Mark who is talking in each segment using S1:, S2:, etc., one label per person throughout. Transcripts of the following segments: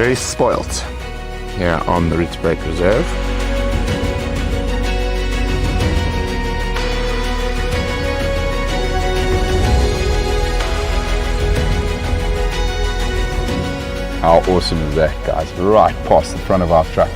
S1: very spoilt here on the Rietspruit Reserve. How awesome is that, guys? Right past the front of our truck.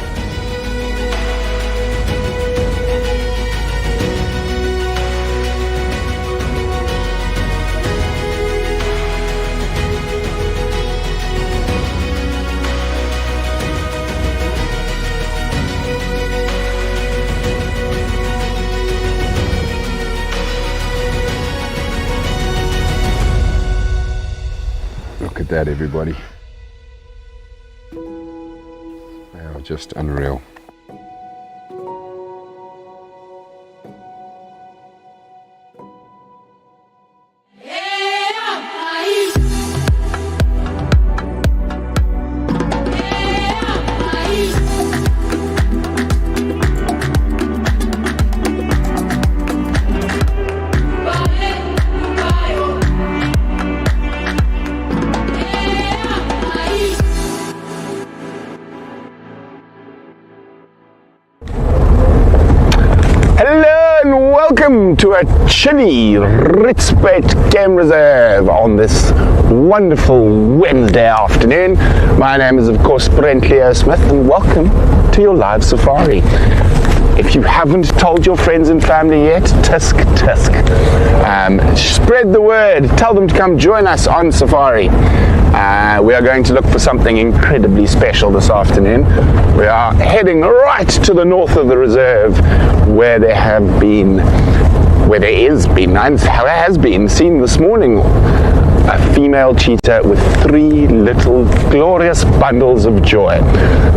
S1: Look at that, everybody. They are just unreal. Welcome to a chilly Rietspruit Game Reserve on this wonderful Wednesday afternoon. My name is of course Brent Smith and welcome to your live safari. If you haven't told your friends and family yet, tisk. Spread the word, tell them to come join us on safari. We are going to look for something incredibly special this afternoon. We are heading right to the north of the reserve where there has been seen this morning a female cheetah with 3 little glorious bundles of joy.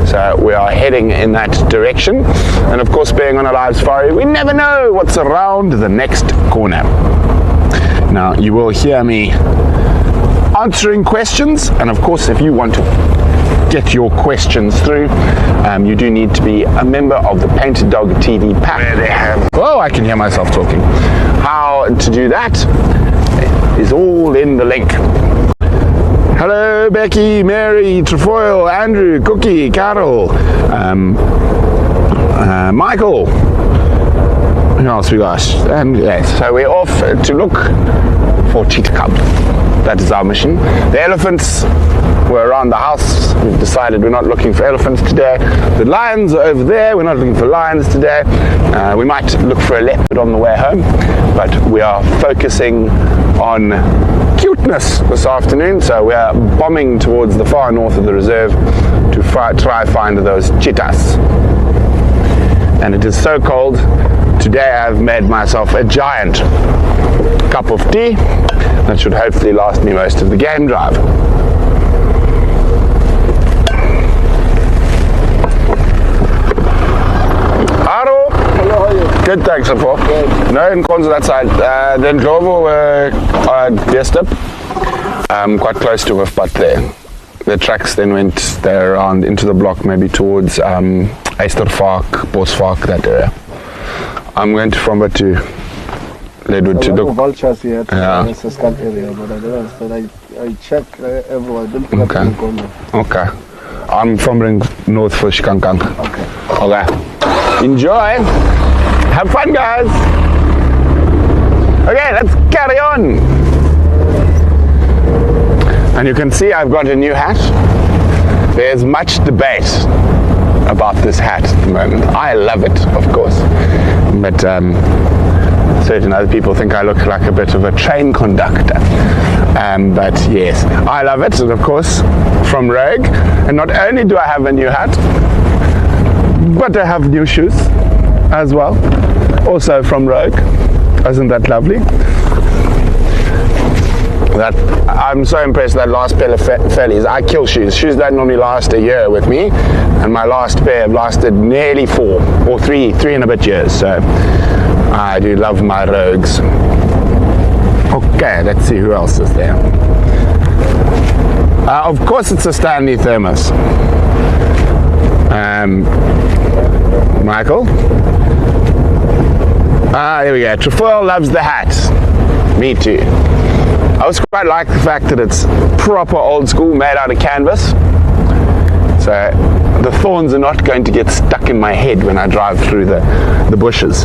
S1: So we are heading in that direction, and of course, being on a live safari, we never know what's around the next corner. Now you will hear me answering questions, and of course if you want to get your questions through, you do need to be a member of the Painted Dog TV pack where they have, oh, I can hear myself talking. How to do that is all in the link. Hello Becky, Mary, Trefoil, Andrew, Cookie, Carol, Michael, who else we got? Yes. So we're off to look for cheetah cubs. That is our mission. The elephants were around the house. We've decided we're not looking for elephants today. The lions are over there. We're not looking for lions today. We might look for a leopard on the way home, but we are focusing on cuteness this afternoon. So we are bombing towards the far north of the reserve to try find those cheetahs. And it is so cold. Today I've made myself a giant cup of tea that should hopefully last me most of the game drive. Hello, how are you? Good, thanks, so far. Good. No, in Konzo that side. Then drove over Bierstip, quite close to Wifpad there. The tracks then went there around into the block, maybe towards Eystervark, Bosvark, that area. I'm going to from it to Leadwood to look.
S2: Vultures here at
S1: the
S2: Saskatchewan area, but I don't understand. I check everywhere.
S1: Okay. I'm from north for Shikankang. Okay. Enjoy. Have fun, guys. Okay, let's carry on. And you can see I've got a new hat. There's much debate about this hat at the moment. I love it, of course, but certain other people think I look like a bit of a train conductor. But yes, I love it, and of course, from Rogue. And not only do I have a new hat, but I have new shoes as well, also from Rogue. Isn't that lovely? I'm so impressed with that last pair of fellies. I kill shoes that normally last a year with me, and my last pair have lasted nearly 4 or 3 and a bit years. So I do love my Rogues. Okay, let's see who else is there. Of course it's a Stanley thermos. Michael. Here we go. Trefoil loves the hat. Me too. I also quite like the fact that it's proper old school, made out of canvas. So the thorns are not going to get stuck in my head when I drive through the bushes.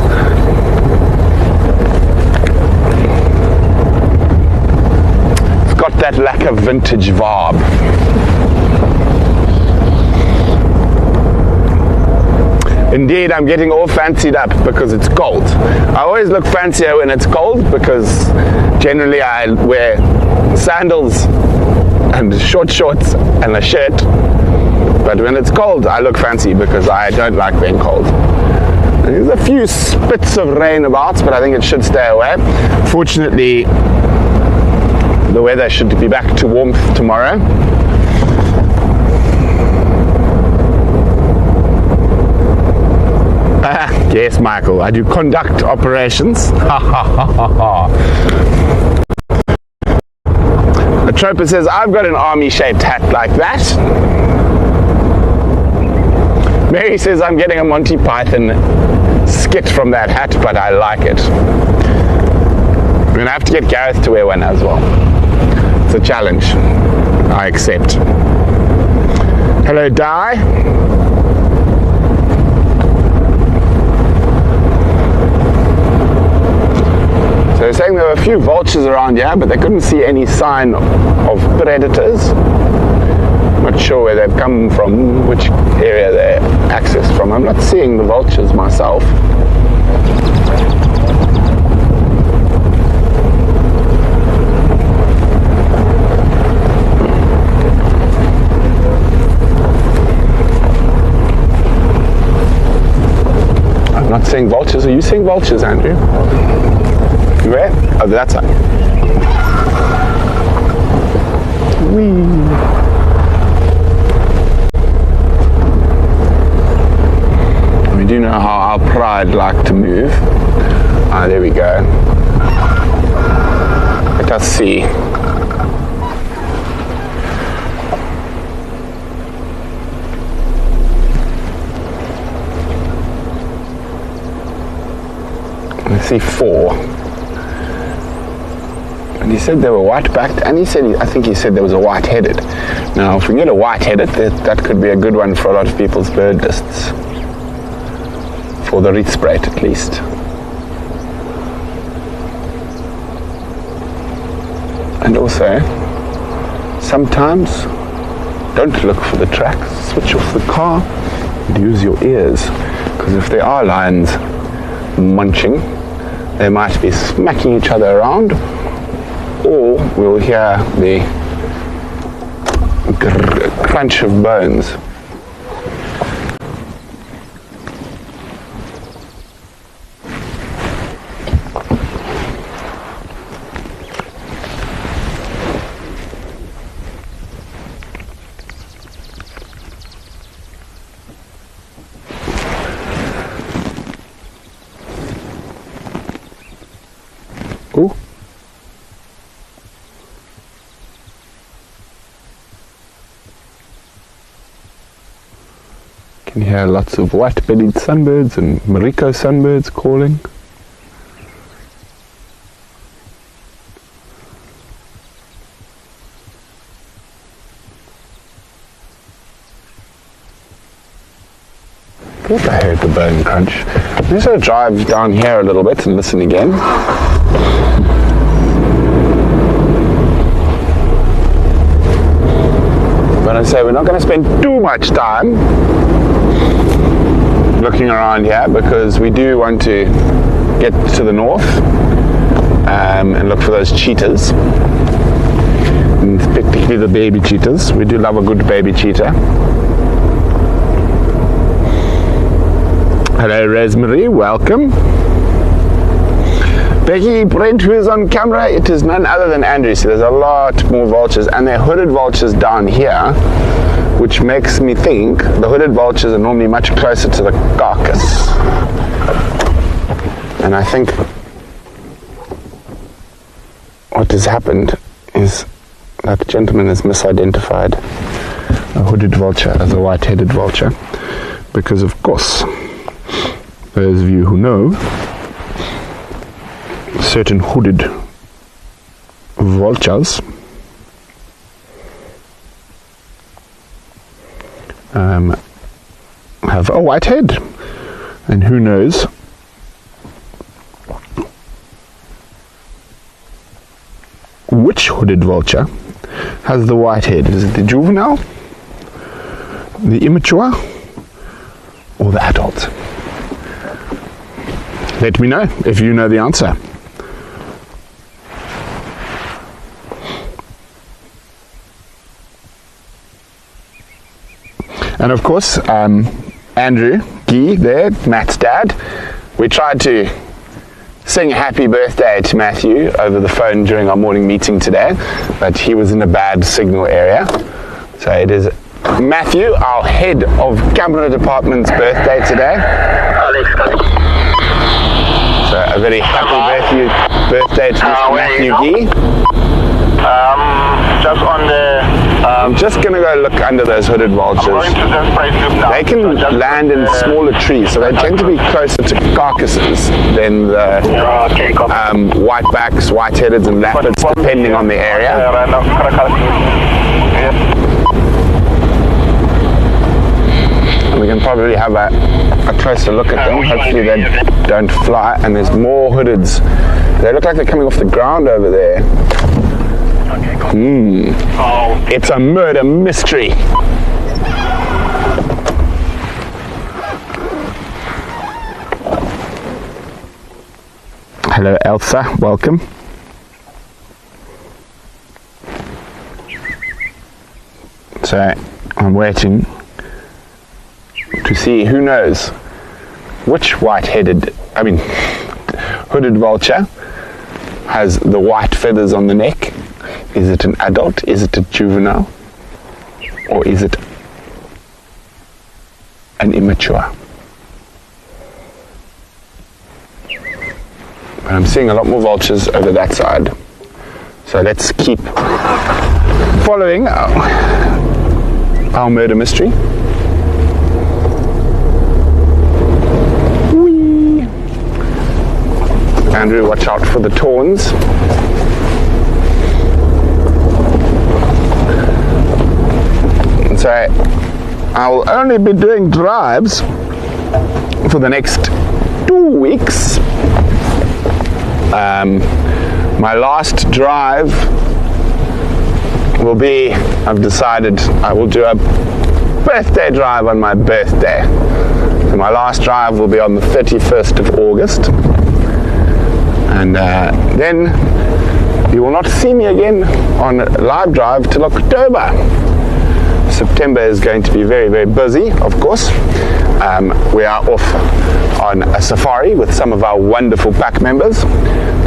S1: It's got that lack of vintage vibe. Indeed, I'm getting all fancied up because it's cold. I always look fancier when it's cold because generally I wear sandals and short shorts and a shirt. But when it's cold, I look fancy because I don't like being cold. There's a few spits of rain about, but I think it should stay away. Fortunately, the weather should be back to warmth tomorrow. Yes, Michael, I do conduct operations. A trooper says, I've got an army-shaped hat like that. Mary says, I'm getting a Monty Python skit from that hat, but I like it. I'm going to have to get Gareth to wear one as well. It's a challenge. I accept. Hello, Di. So they're saying there were a few vultures around here, but they couldn't see any sign of predators. Not sure where they've come from, which area they're accessed from. I'm not seeing the vultures myself. I'm not seeing vultures. Are you seeing vultures, Andrew? Where? Oh, that side. Whee! We do know how our pride like to move. Ah, there we go. Let us see. I see 4. And he said they were white-backed, and I think he said there was a white-headed. Now, if we get a white-headed, that could be a good one for a lot of people's bird lists. For the Rietspruit, at least. And also, sometimes, don't look for the tracks. Switch off the car and use your ears. Because if there are lions munching, they might be smacking each other around, or we'll hear the crunch of bones. Ooh. Can hear lots of white-bellied sunbirds and Mariko sunbirds calling. I thought I heard the bone crunch. I'm just going to drive down here a little bit and listen again. But I say we're not going to spend too much time looking around here because we do want to get to the north and look for those cheetahs, and particularly the baby cheetahs. We do love a good baby cheetah. Hello Rosemary, welcome. Becky, Brent, who is on camera, it is none other than Andrew. So there's a lot more vultures, and they're hooded vultures down here, which makes me think the hooded vultures are normally much closer to the carcass. And I think what has happened is that gentleman has misidentified a hooded vulture as a white-headed vulture, because of course, those of you who know, certain hooded vultures have a white head. And who knows which hooded vulture has the white head? Is it the juvenile, the immature, or the adult? Let me know if you know the answer. And of course, Andrew, Guy there, Matt's dad, we tried to sing happy birthday to Matthew over the phone during our morning meeting today, but he was in a bad signal area. So it is Matthew, our head of camera department's birthday today. So a very happy birthday to Mr. Matthew Guy.
S3: Just on the...
S1: I'm just going to go look under those hooded vultures. They can land in smaller trees, so they tend to be closer to carcasses than the whitebacks, white-headeds and leopards, depending on the area. And we can probably have a closer look at them. Hopefully they don't fly. And there's more hoodeds. They look like they're coming off the ground over there. It's a murder mystery. Hello Elsa, welcome. So I'm waiting to see who knows which hooded vulture has the white feathers on the neck. Is it an adult? Is it a juvenile? Or is it an immature? But I'm seeing a lot more vultures over that side. So let's keep following our murder mystery. Whee! Andrew, watch out for the tawns. So I will only be doing drives for the next 2 weeks. My last drive will be, I've decided I will do a birthday drive on my birthday. So my last drive will be on the 31st of August. And then you will not see me again on a live drive till October. September is going to be very, very busy, of course. We are off on a safari with some of our wonderful pack members,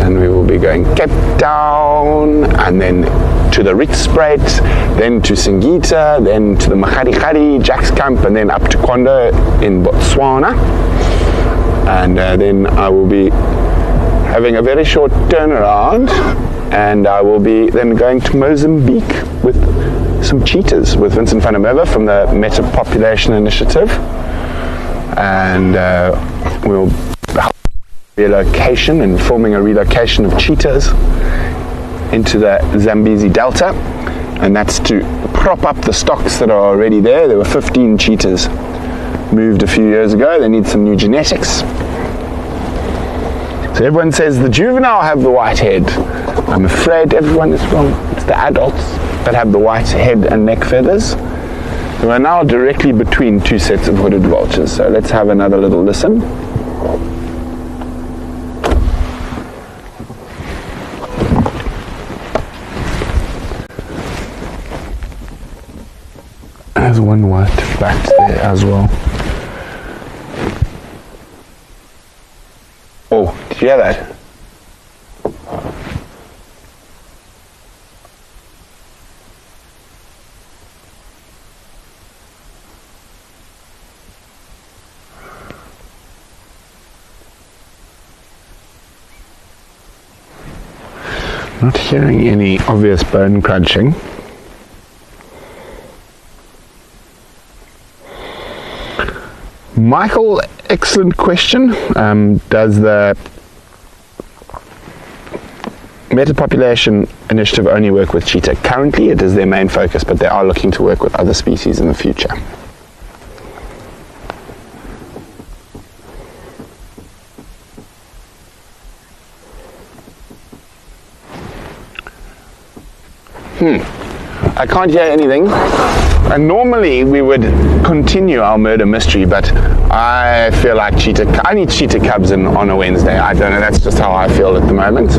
S1: and we will be going Cape Town, and then to the Rietspruit, then to Singita, then to the Mahari Jack's Camp, and then up to Kondo in Botswana. And then I will be having a very short turnaround, and I will be then going to Mozambique with some cheetahs with Vincent van der Merwe from the Meta Population Initiative, and we'll help relocation and forming a relocation of cheetahs into the Zambezi Delta, and that's to prop up the stocks that are already there. There were 15 cheetahs moved a few years ago. They need some new genetics. So everyone says the juvenile have the white head. I'm afraid everyone is wrong. It's the adults that have the white head and neck feathers. We are now directly between two sets of hooded vultures. So let's have another little listen. There's one white back there as well. Oh, did you hear that? Not hearing any obvious bone crunching. Michael, excellent question. Does the Meta Population Initiative only work with cheetah? Currently it is their main focus, but they are looking to work with other species in the future. I can't hear anything. And normally we would continue our murder mystery, but I feel like I need cheetah cubs in on a Wednesday. I don't know, that's just how I feel at the moment.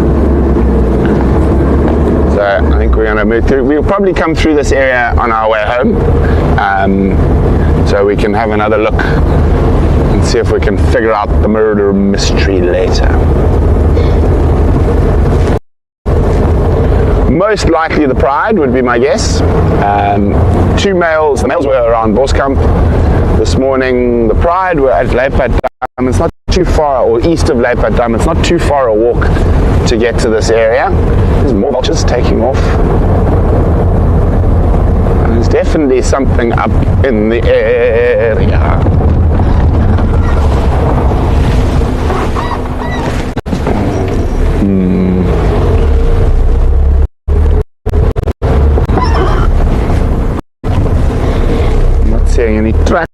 S1: So I think we're going to move through. We'll probably come through this area on our way home, so we can have another look and see if we can figure out the murder mystery later. Most likely the pride would be my guess. Two males, the males were around Boskamp this morning. The pride were at Lowveld. It's not too far, or east of Lowveld. It's not too far a walk to get to this area. There's more vultures taking off. And there's definitely something up in the area. Seeing any tracks.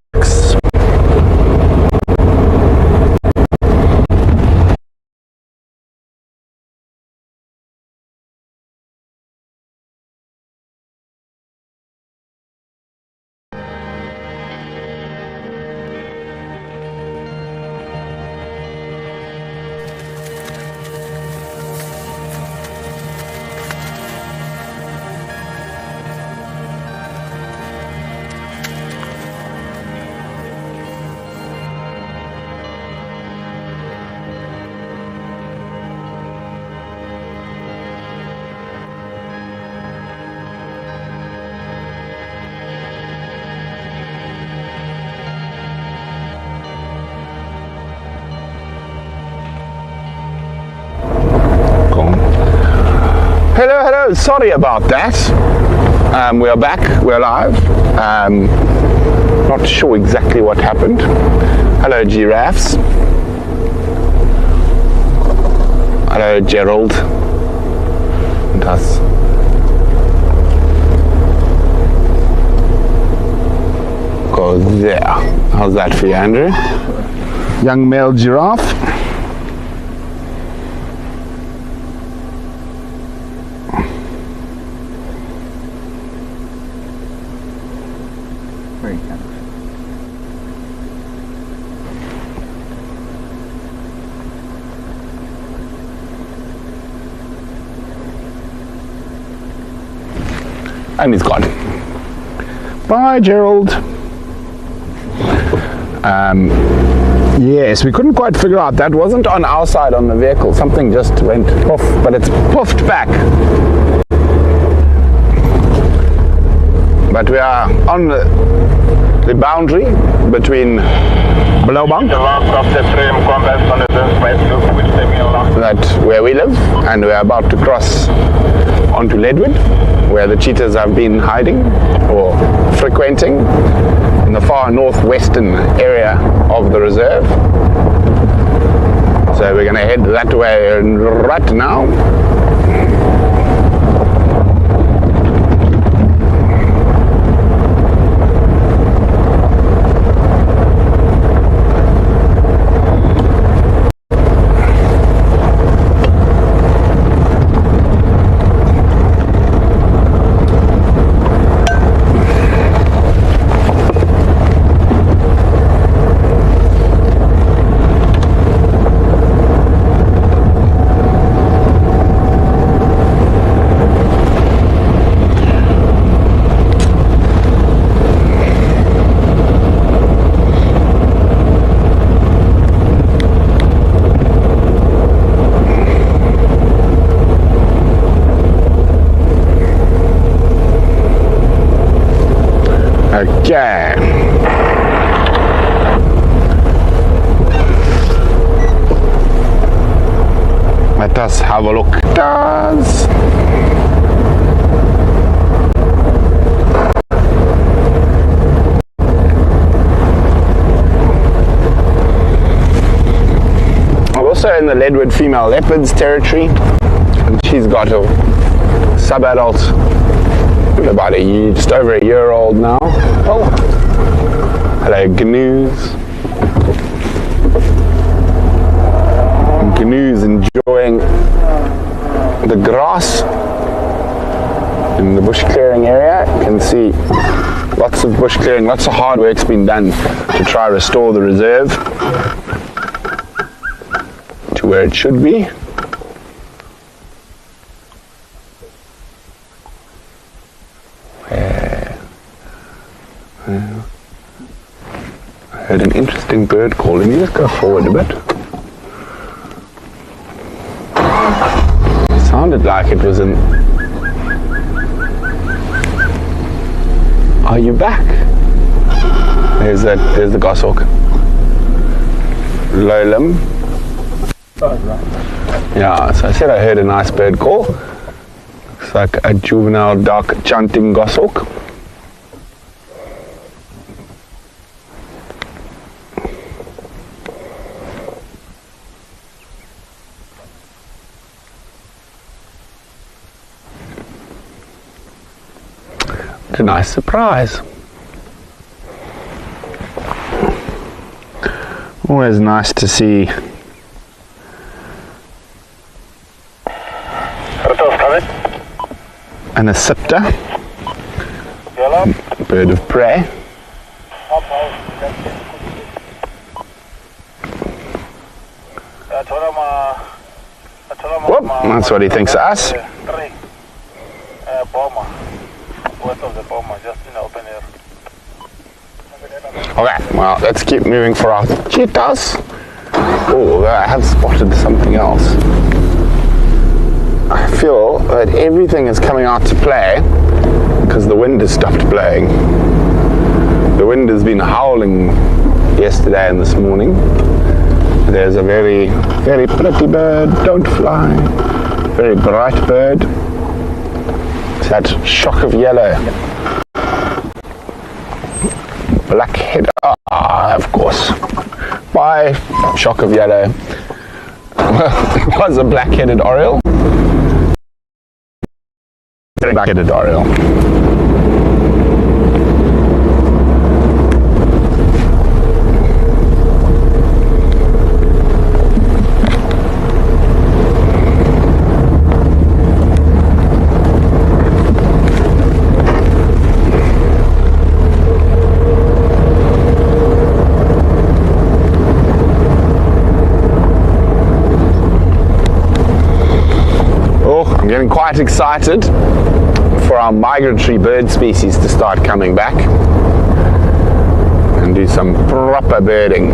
S1: Hello, sorry about that. We are back, we're live. Not sure exactly what happened. Hello, giraffes. Hello, Gerald. And us. Go there. How's that for you, Andrew? Young male giraffe. And he's gone. Bye, Gerald. Yes, we couldn't quite figure out. That wasn't on our side on the vehicle. Something just went off, but it's puffed back. But we are on the boundary between Blauwbank, that's where we live, and we're about to cross onto Leadwood, where the cheetahs have been hiding or frequenting in the far northwestern area of the reserve. So we're going to head that way right now. Okay. Let us have a look. Does I'm also in the Leadwood female leopards territory, and she's got a sub-adult, about just over a year old now. Oh, hello, gnu's. Gnu's enjoying the grass in the bush clearing area. You can see lots of bush clearing, lots of hard work's been done to try to restore the reserve to where it should be. I heard an interesting bird calling me. Let's go forward a bit. It sounded like it was an... Are you back? There's the goshawk. Low limb. Yeah, so I said I heard a nice bird call. Looks like a juvenile dark chanting goshawk. What a nice surprise. Always nice to see an acceptor, bird of prey. Whoop, that's what he thinks of us. Okay, well, let's keep moving for our cheetahs. Oh, I have spotted something else. I feel that everything is coming out to play because the wind has stopped blowing. The wind has been howling yesterday and this morning. There's a very, very pretty bird, don't fly, very bright bird. It's that shock of yellow. Black-headed, of course. By shock of yellow. It was a black-headed oriole. Black-headed oriole. I'm getting quite excited for our migratory bird species to start coming back and do some proper birding.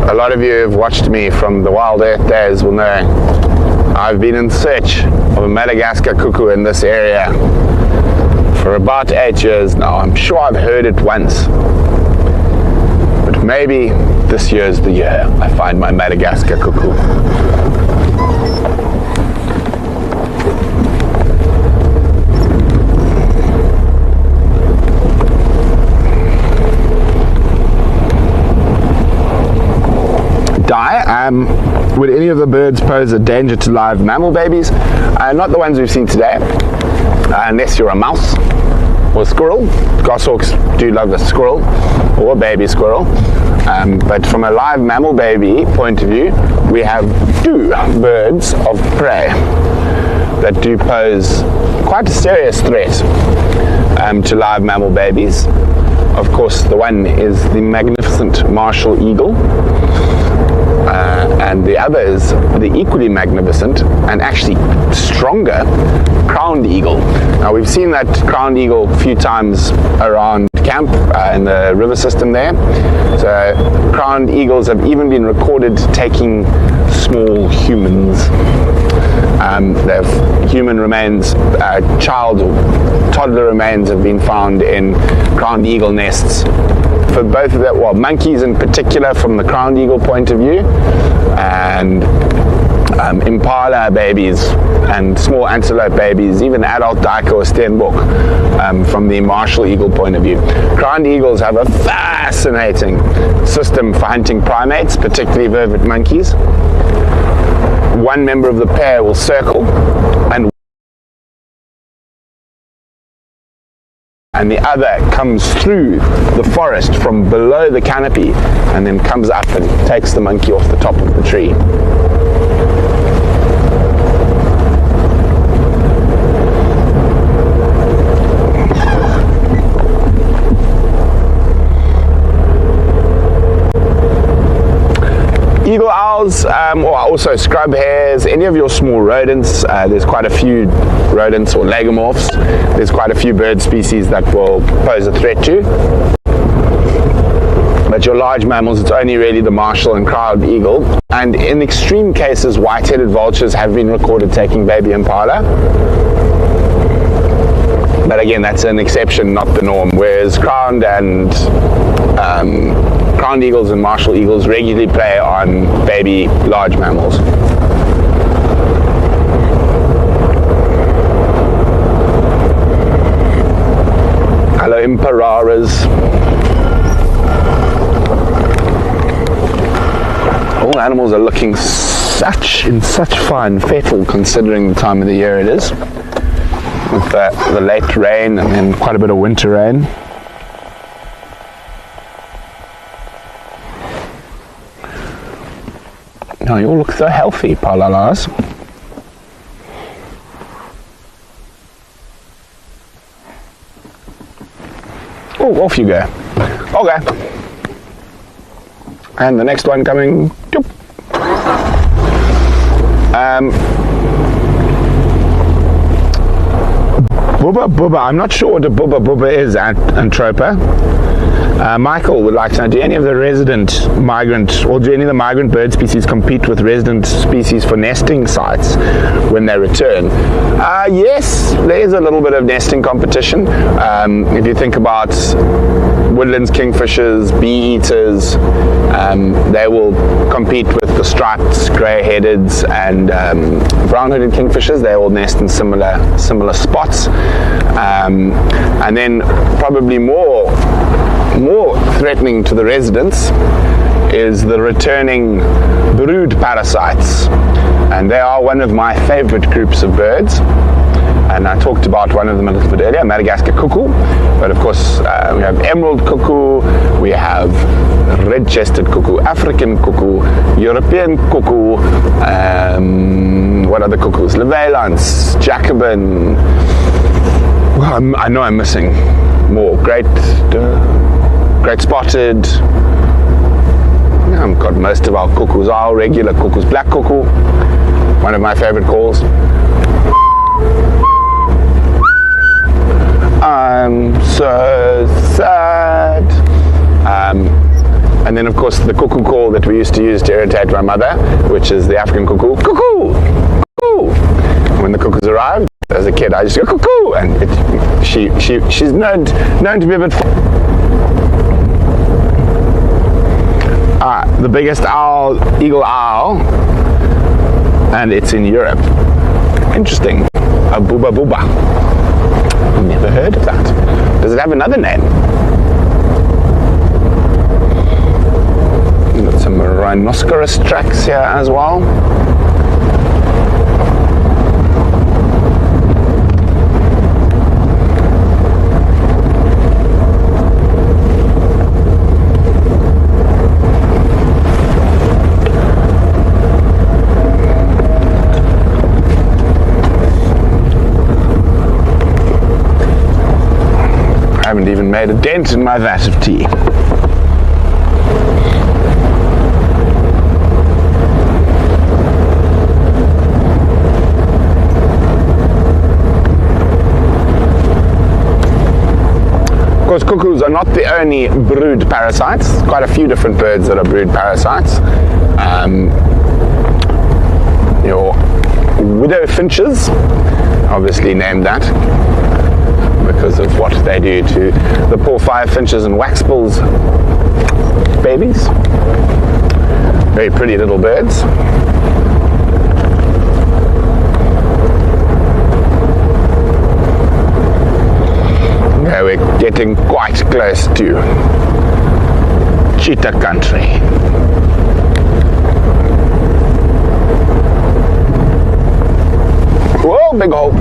S1: A lot of you have watched me from the Wild Earth days will know I've been in search of a Madagascar cuckoo in this area for about 8 years now. I'm sure I've heard it once, but maybe this year's the year I find my Madagascar cuckoo. Would any of the birds pose a danger to live mammal babies? Not the ones we've seen today, unless you're a mouse or a squirrel. Goshawks do love a squirrel or a baby squirrel. But from a live mammal baby point of view, we have two birds of prey that do pose quite a serious threat to live mammal babies. Of course, the one is the magnificent martial eagle. And the other is the equally magnificent and actually stronger crowned eagle. Now we've seen that crowned eagle a few times around camp in the river system there. So crowned eagles have even been recorded taking small humans. Human remains, child or toddler remains have been found in crowned eagle nests. For both of that, well, monkeys in particular from the crowned eagle point of view, and impala babies and small antelope babies, even adult duiker or steenbok from the martial eagle point of view. Crowned eagles have a fascinating system for hunting primates, particularly vervet monkeys. One member of the pair will circle and the other comes through the forest from below the canopy and then comes up and takes the monkey off the top of the tree. mammals, or also scrub hares, any of your small rodents. There's quite a few rodents or lagomorphs. There's quite a few bird species that will pose a threat to you. But your large mammals, it's only really the martial and crowned eagle. And in extreme cases, white-headed vultures have been recorded taking baby impala. But again, that's an exception, not the norm. Whereas crowned eagles and martial eagles regularly prey on baby large mammals. Hello, impararas. All animals are looking in such fine fettle, considering the time of the year it is, with the late rain and then quite a bit of winter rain. Oh, you all look so healthy, palalas. Oh, off you go. Okay. And the next one coming. Bubba. I'm not sure what a bubba is, Antropa. Michael would like to know, do any of the resident migrant, or do any of the migrant bird species compete with resident species for nesting sites when they return? Yes, there is a little bit of nesting competition. If you think about woodlands kingfishers, bee eaters, they will compete with the striped grey-headeds and brown-hooded kingfishers. They all nest in similar spots. And then probably more threatening to the residents is the returning brood parasites, and they are one of my favorite groups of birds. And I talked about one of them a little bit earlier, Madagascar cuckoo, but of course we have emerald cuckoo, we have red-chested cuckoo, African cuckoo, European cuckoo, what other cuckoos? Levalance, Jacobin. Well, I know I'm missing more. Great spotted. I've got most of our cuckoos, our regular cuckoos. Black cuckoo, one of my favorite calls. I'm so sad. And then of course the cuckoo call that we used to use to irritate my mother, which is the African cuckoo, cuckoo, cuckoo. When the cuckoos arrived, as a kid, I just go cuckoo, and she's known to be a bit. The biggest owl, eagle owl, and it's in Europe. Interesting. A booba. I've never heard of that. Does it have another name? We've got some rhinoceros tracks here as well. I haven't even made a dent in my vat of tea. Of course, cuckoos are not the only brood parasites. Quite a few different birds that are brood parasites. Your widow finches, obviously named that because of what they do to the poor firefinches and waxbills babies. Very pretty little birds. Okay, we're getting quite close to cheetah country. Whoa, big hole.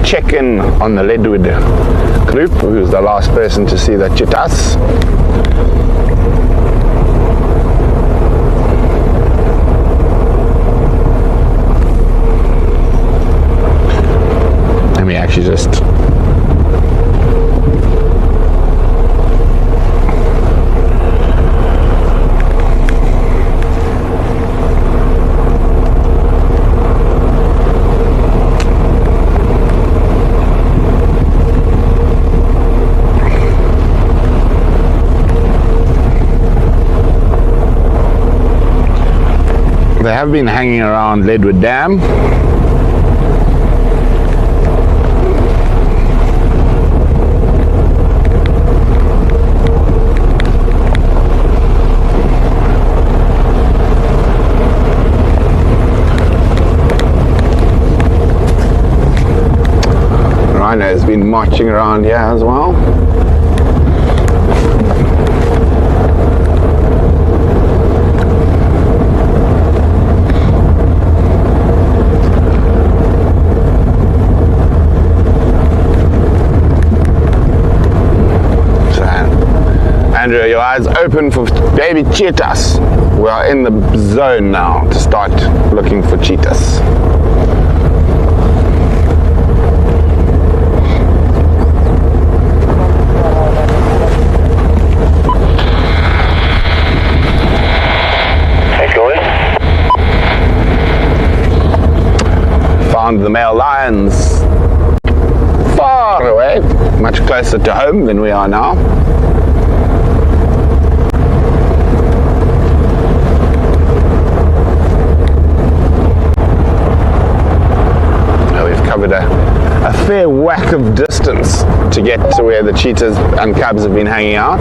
S1: Check in on the Leadwood group, who's the last person to see the cheetahs. And we actually just They have been hanging around Leadwood Dam. Rhino's been marching around here as well. Andrew, your eyes open for baby cheetahs. We are in the zone now to start looking for cheetahs. Found the male lions far away, much closer to home than we are now. Covered a fair whack of distance to get to where the cheetahs and cubs have been hanging out.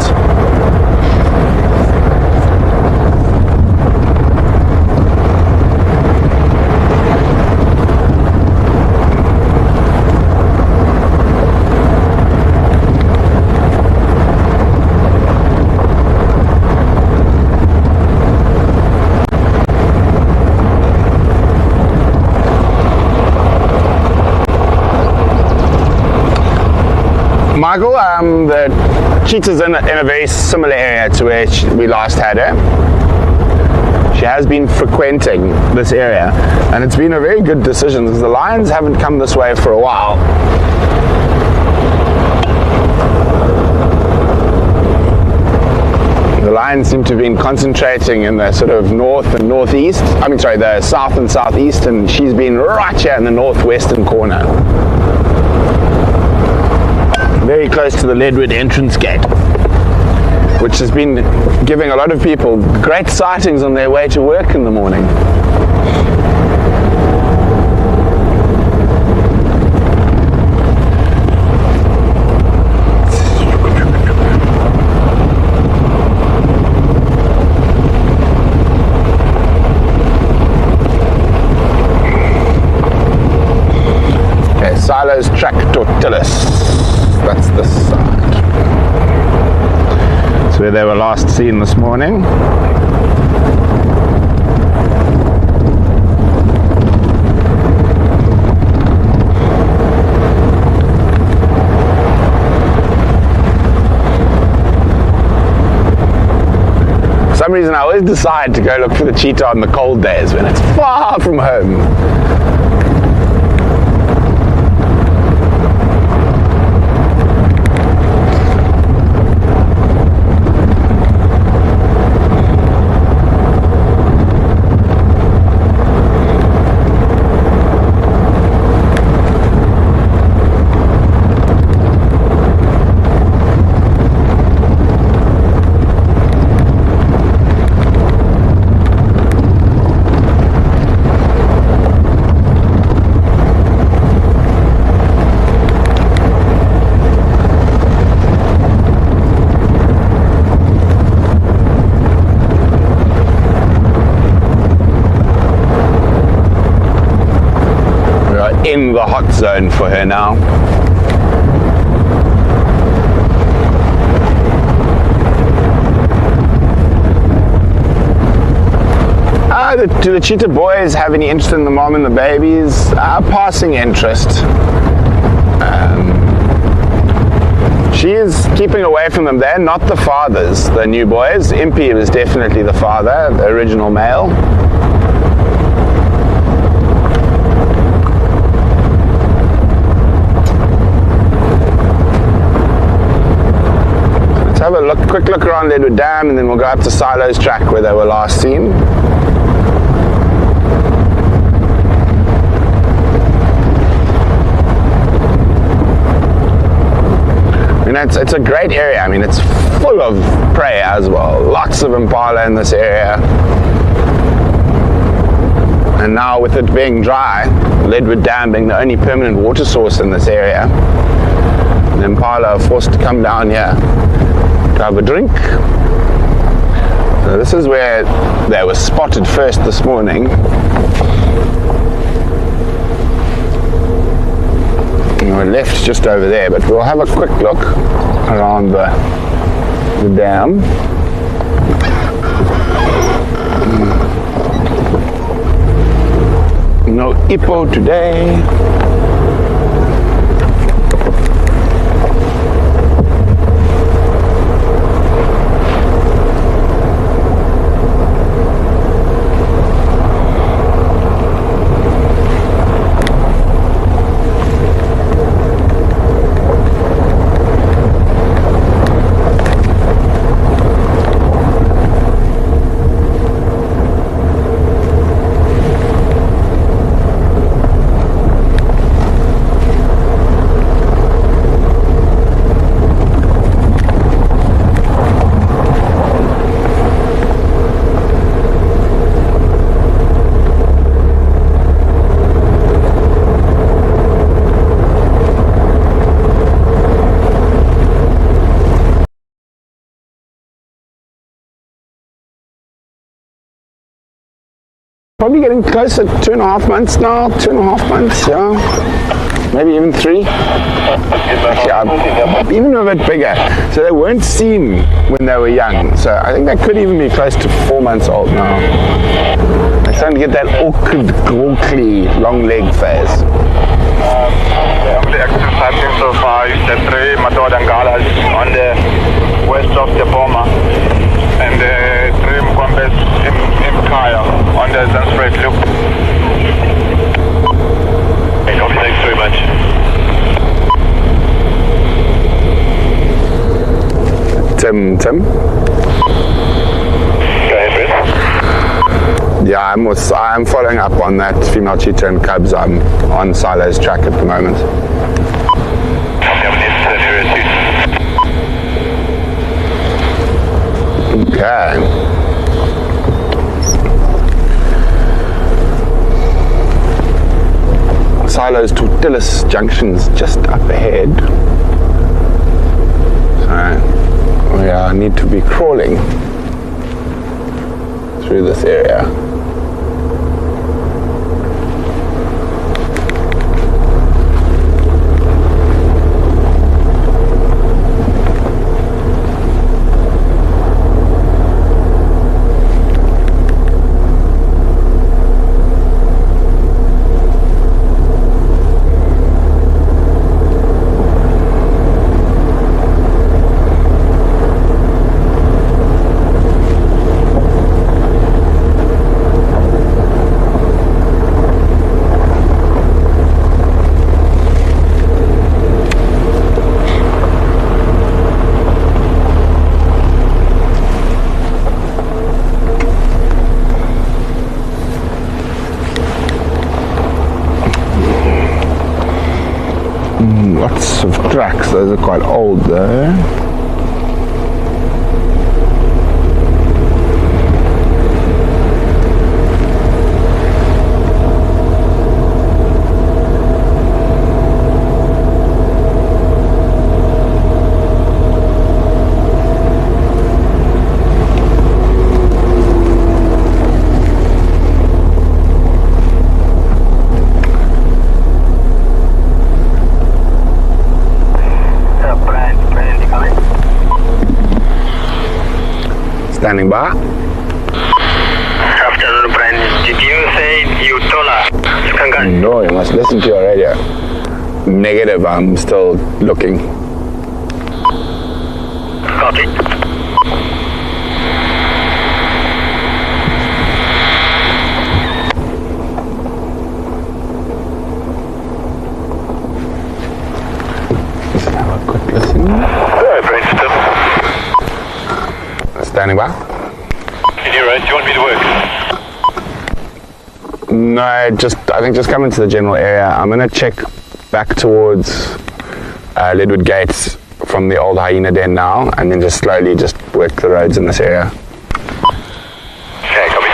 S1: Michael, the cheetah's in a very similar area to where we last had her. She has been frequenting this area, and it's been a very good decision because the lions haven't come this way for a while. The lions seem to have been concentrating in the sort of north and northeast, the south and southeast, and she's been right here in the northwestern corner. Very close to the Leadwood entrance gate, which has been giving a lot of people great sightings on their way to work in the morning. Okay, Silos Track Tortillas. That's this side. That's where they were last seen this morning. For some reason I always decide to go look for the cheetah on the cold days when it's far from home. In the hot zone for her now. Do the cheetah boys have any interest in the mom and the babies? Passing interest. She is keeping away from them. They're not the fathers, the new boys. Impy was definitely the father, the original male. Have a quick look around Leadwood Dam, and then we'll go up to Silos Track where they were last seen. It's a great area. It's full of prey as well. Lots of impala in this area. And now with it being dry, Leadwood Dam being the only permanent water source in this area, the impala are forced to come down here to have a drink. So this is where they were spotted first this morning. And we're left just over there, but we'll have a quick look around the dam. No hippo today. Probably getting close to 2.5 months now, 2.5 months, yeah. Maybe even 3. Actually, even a bit bigger. So they weren't seen when they were young. So I think they could even be close to 4 months old now. They're starting to get that awkward, gawky, long leg phase.
S3: The only active sighting so far is the 3 Matodangalas on the west of the Boma, and the 3 Mkwambes in Kaya on the Zanzibar loop. Okay, copy, thanks very much.
S1: Tim?
S3: Go ahead, Brent.
S1: Yeah, I'm following up on that female cheetah and cubs. I'm on Silo's track at the moment. Okay. Silo's Tortillas Junction's just up ahead. So we need to be crawling through this area. Lots of tracks, those are quite old though. Standing by.
S3: Afternoon, Brent. Did you say you told her?
S1: No, you must listen to your radio. Negative, I'm still looking.
S3: Copy.
S1: Let's have a quick listen.
S3: Go ahead, Brent.
S1: Standing by.
S3: Can you ride? Do you want me to work?
S1: No, I think just come into the general area. I'm going to check back towards Leadwood Gates from the old hyena den now, and then just slowly just work the roads in this area.
S3: Okay, copy.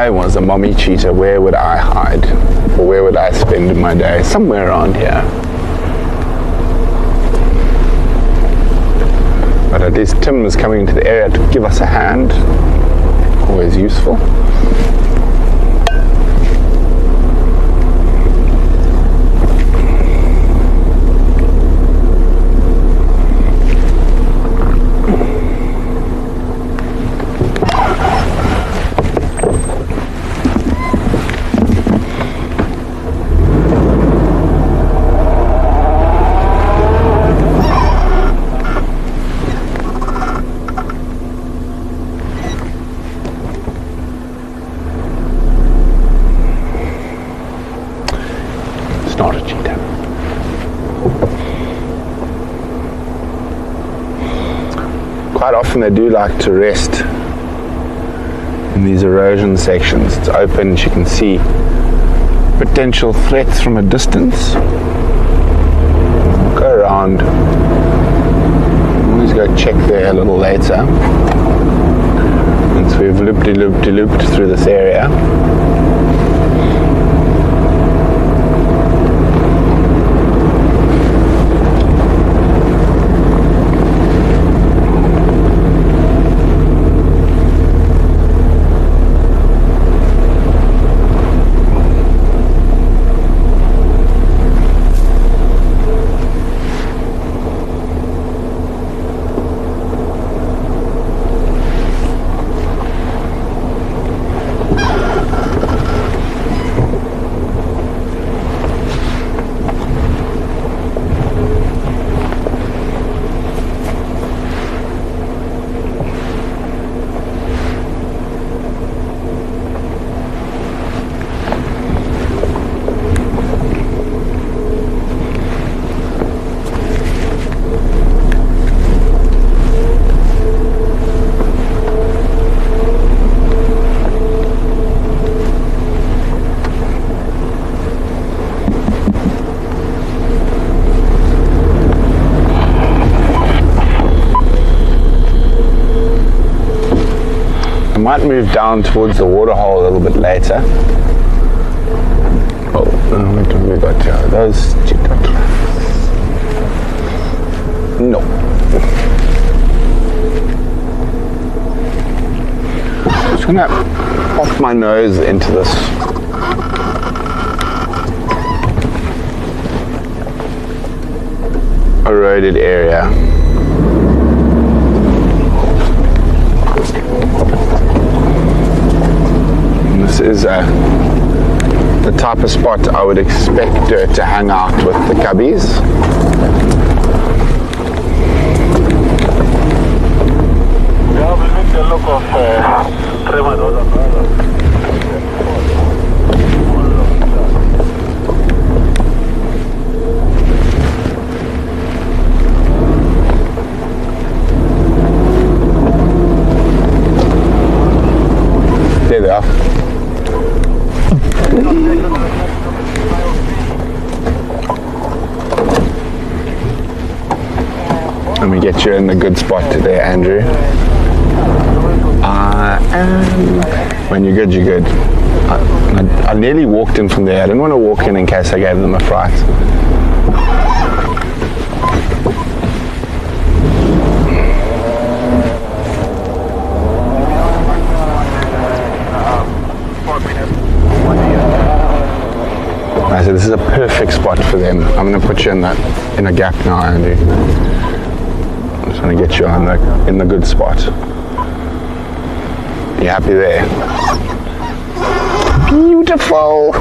S1: I was a mommy cheetah, where would I hide? Or where would I spend my day? Somewhere around here. But at least Tim is coming into the area to give us a hand. Always useful. Not a cheetah. Quite often they do like to rest in these erosion sections. It's open, you can see potential threats from a distance. Go around. Always go check there a little later. Once we've looped through this area. Might move down towards the waterhole a little bit later. Oh, what have we got here? Those cheetah tracks. No. I'm just gonna pop my nose into this eroded area. This is the type of spot I would expect her to hang out with the cubbies.
S3: Yeah, we need the look of
S1: There they are. Let me get you in the good spot today, Andrew. When you're good, you're good. I nearly walked in from there. I didn't want to walk in case I gave them a fright. I said this is a perfect spot for them. I'm going to put you in a gap now, Andrew. I'm just going to get you in the good spot. You happy there? Beautiful.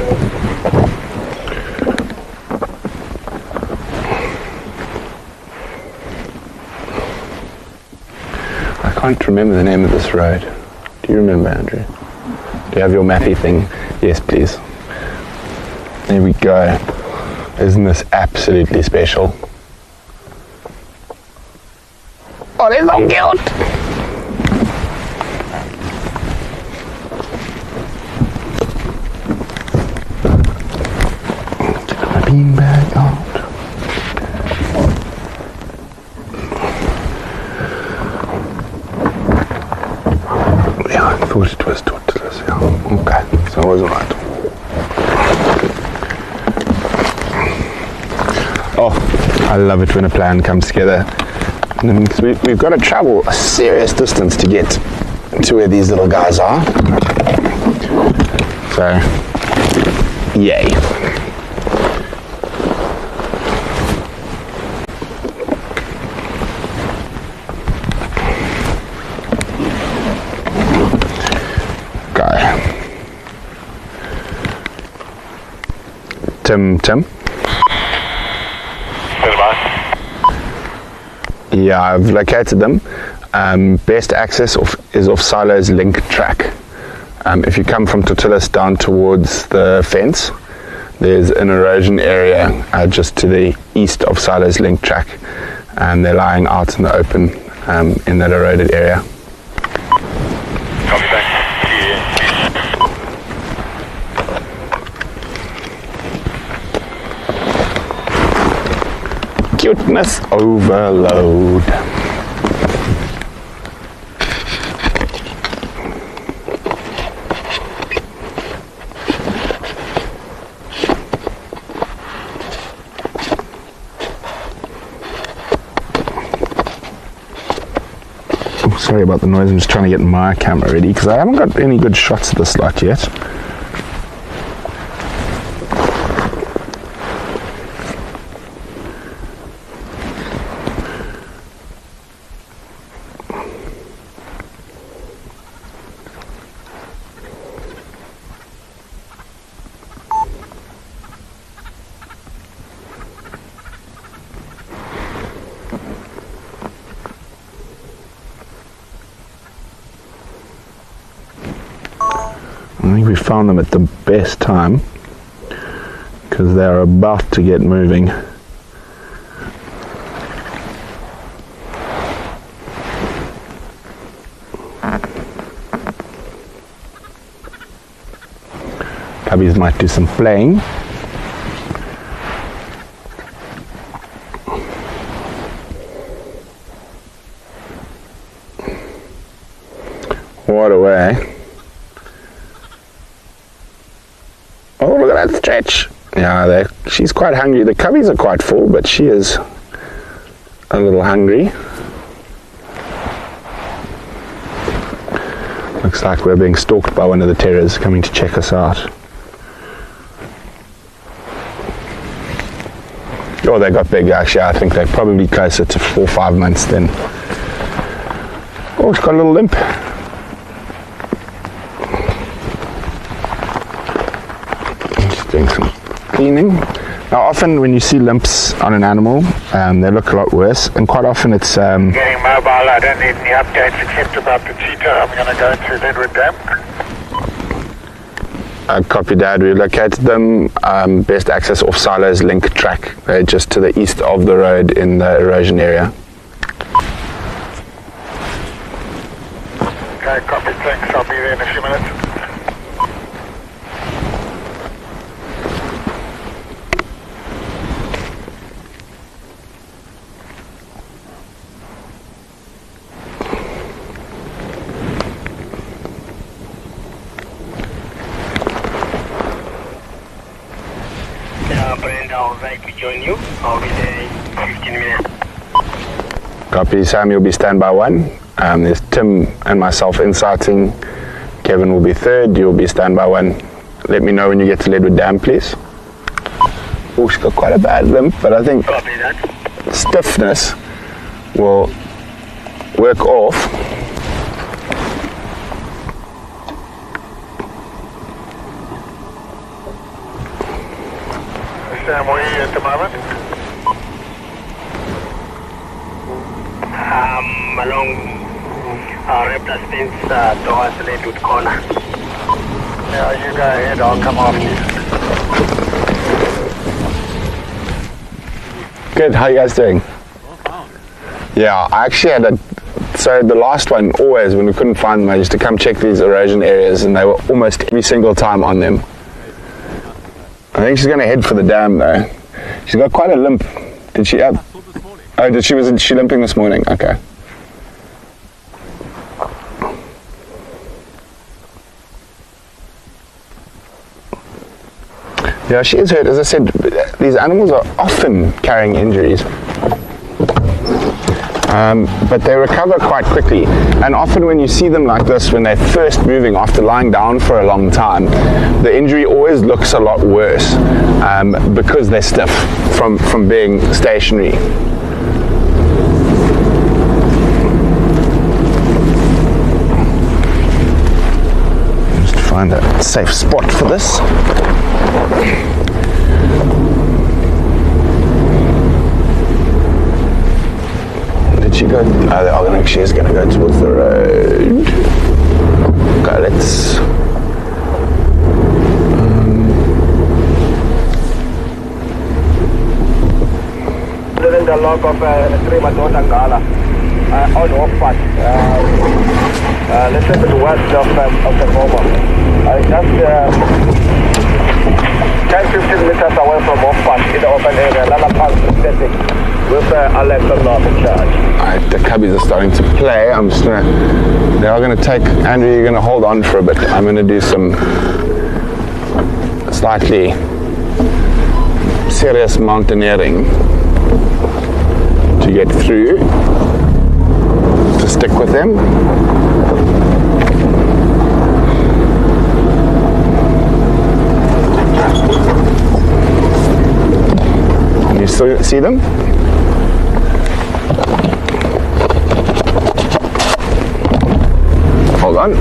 S1: I can't remember the name of this road. Do you remember, Andrew? Do you have your mappy thing? Yes, please. There we go. Isn't this absolutely special? Oh, they're so cute! Get my beanbag out. Yeah, I thought it was tortoise. Yeah, okay. Oh, I love it when a plan comes together. And we've got to travel a serious distance to get to where these little guys are. So, yay. Tim? Yeah, I've located them. Best access is off Silo's link track. If you come from Tortillas down towards the fence, there's an erosion area just to the east of Silo's link track, and they're lying out in the open in that eroded area.
S3: Copy that.
S1: Cuteness overload. Oh, sorry about the noise, I'm just trying to get my camera ready because I haven't got any good shots of this lot yet. I think we found them at the best time because they're about to get moving. Cubbies might do some playing. What a way. Oh, look at that stretch. Yeah, she's quite hungry. The cubbies are quite full, but she is a little hungry. Looks like we're being stalked by one of the terrors coming to check us out. Oh, they got big actually. I think they're probably closer to 4 or 5 months then. Oh, she's got a little limp. Doing some cleaning. Now often when you see limps on an animal, they look a lot worse, and quite often it's
S3: Getting mobile, I don't need any updates except about the cheetah. I'm going to go to Lowveld Dam.
S1: Copy, Dad. We located them. Best access off Silo's link track. They're just to the east of the road in the erosion area.
S3: Okay, copy, thanks. I'll be there in a few minutes.
S4: Brent, I'll like to join you. I'll be there in 15 minutes.
S1: Copy, Sam. You'll be standby 1. There's Tim and myself inciting. Kevin will be 3rd. You'll be standby 1. Let me know when you get to Lowveld Dam, please. Oh, she's got quite a bad limp, but I think
S4: Copy that.
S1: stiffness will work off.
S3: Sam, where are you at the moment?
S4: Along raptor fence towards the Lowveld corner.
S3: Yeah, you go ahead. I'll come after you.
S1: Good, how you guys doing? Yeah, I actually had so the last one, always when we couldn't find them, I used to come check these erosion areas and they were almost every single time on them. I think she's going to head for the dam though. She's got quite a limp. Did she have? Oh, was she limping this morning? Okay. Yeah, she is hurt. As I said, these animals are often carrying injuries. But they recover quite quickly, and often when you see them like this, when they're first moving after lying down for a long time, the injury always looks a lot worse because they're stiff from being stationary. Just find a safe spot for this. She go? She is going to go towards the road. Okay, let's.
S3: Living the log of Rietspruit on off-path. Let's say to the west of the Poole. Just 10-15 meters away from off-path in the open area. Another path static with Alex on charge.
S1: Alright, the cubbies are starting to play. I'm just gonna. They are gonna take. Andrew, you're gonna hold on for a bit. I'm gonna do some slightly serious mountaineering to get through. To stick with them. Can you still see them? Hold on.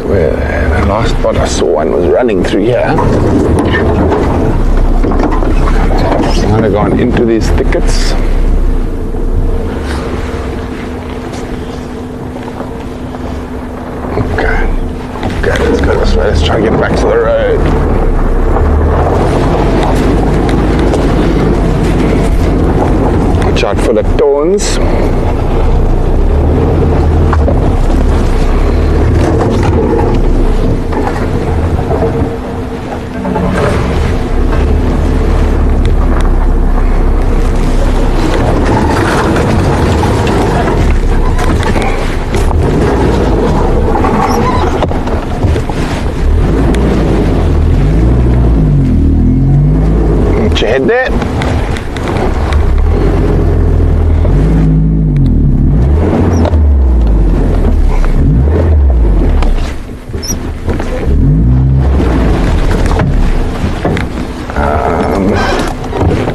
S1: Where the last spot I saw one was running through here. I'm gonna go on into these thickets. Okay, let's go this way. Let's try to get back to the road. Watch out for the thorns. Get your head there.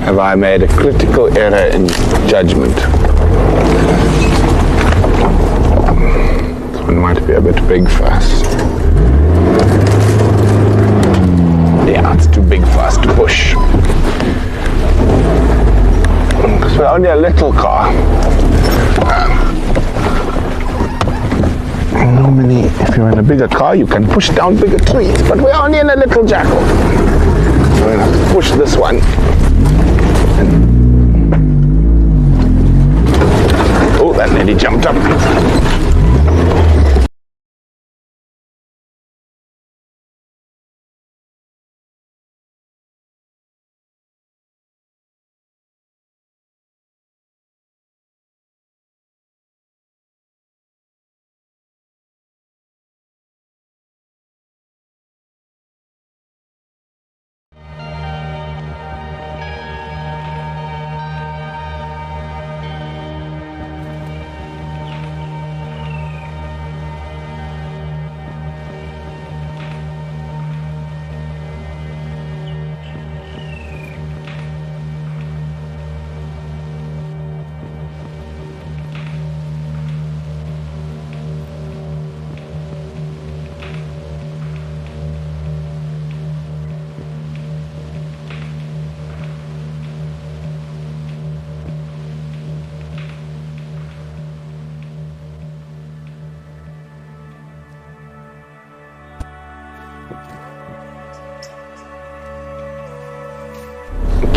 S1: Have I made a critical error in judgment? This one might be a bit big for us. Yeah, it's too big for us to push. Because we're only a little car. Normally, if you're in a bigger car, you can push down bigger trees, but we're only in a little jackal. We're going to have to push this one. Oh, that nearly jumped up.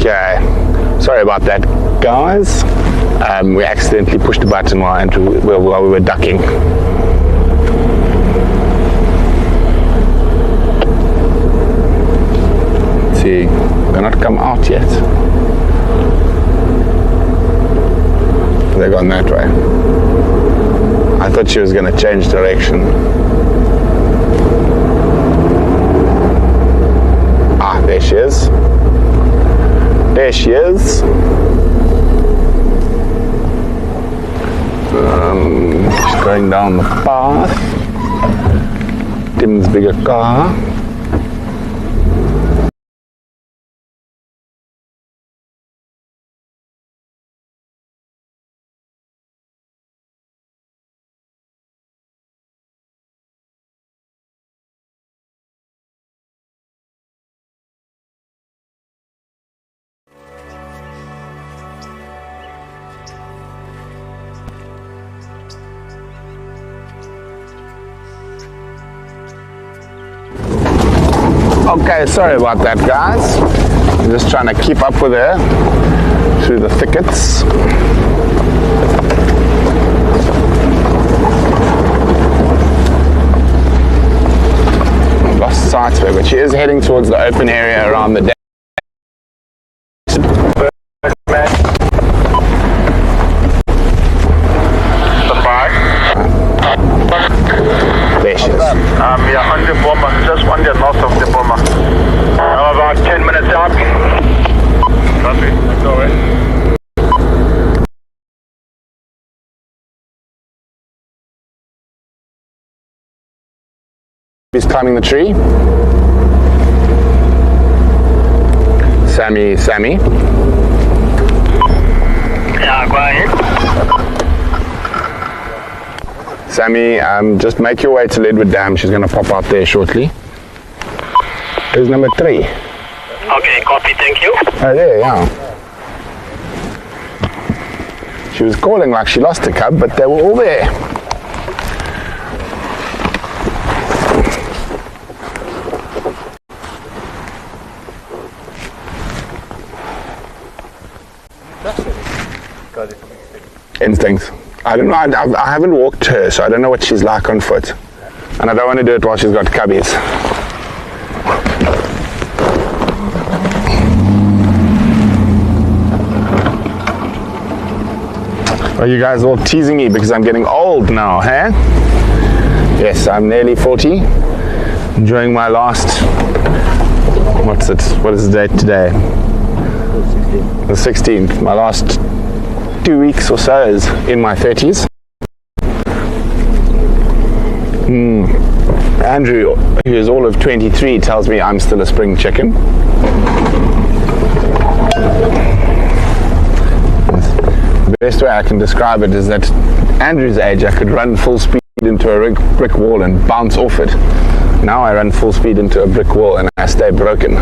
S1: Okay, sorry about that, guys. We accidentally pushed the button while we were ducking. See, they're not come out yet. They're gone that way. I thought she was going to change direction. There she is. She's going down the path. Tim's bigger car. Okay, sorry about that, guys. I'm just trying to keep up with her through the thickets. I've lost sight of her, but she is heading towards the open area around the dam. There she is.
S3: Yeah, on the bomber, just on the north of the bomber. I'm about 10 minutes out. Copy, let's go away.
S1: He's climbing the tree. Sammy.
S4: Yeah, go ahead.
S1: Sammy, just make your way to Leadwood Dam. She's going to pop out there shortly. Here's number 3.
S4: Okay, copy, thank you.
S1: Oh, there, yeah. She was calling like she lost a cub, but they were all there. Instincts. I don't know, I haven't walked her, so I don't know what she's like on foot. And I don't want to do it while she's got cubbies. Are you guys all teasing me because I'm getting old now, huh? Yes, I'm nearly 40. Enjoying my last, what is the date today? The 16th. My last 2 weeks or so is in my 30s. Andrew, who is all of 23, tells me I'm still a spring chicken. The best way I can describe it is that Andrew's age, I could run full speed into a brick wall and bounce off it. Now I run full speed into a brick wall and I stay broken.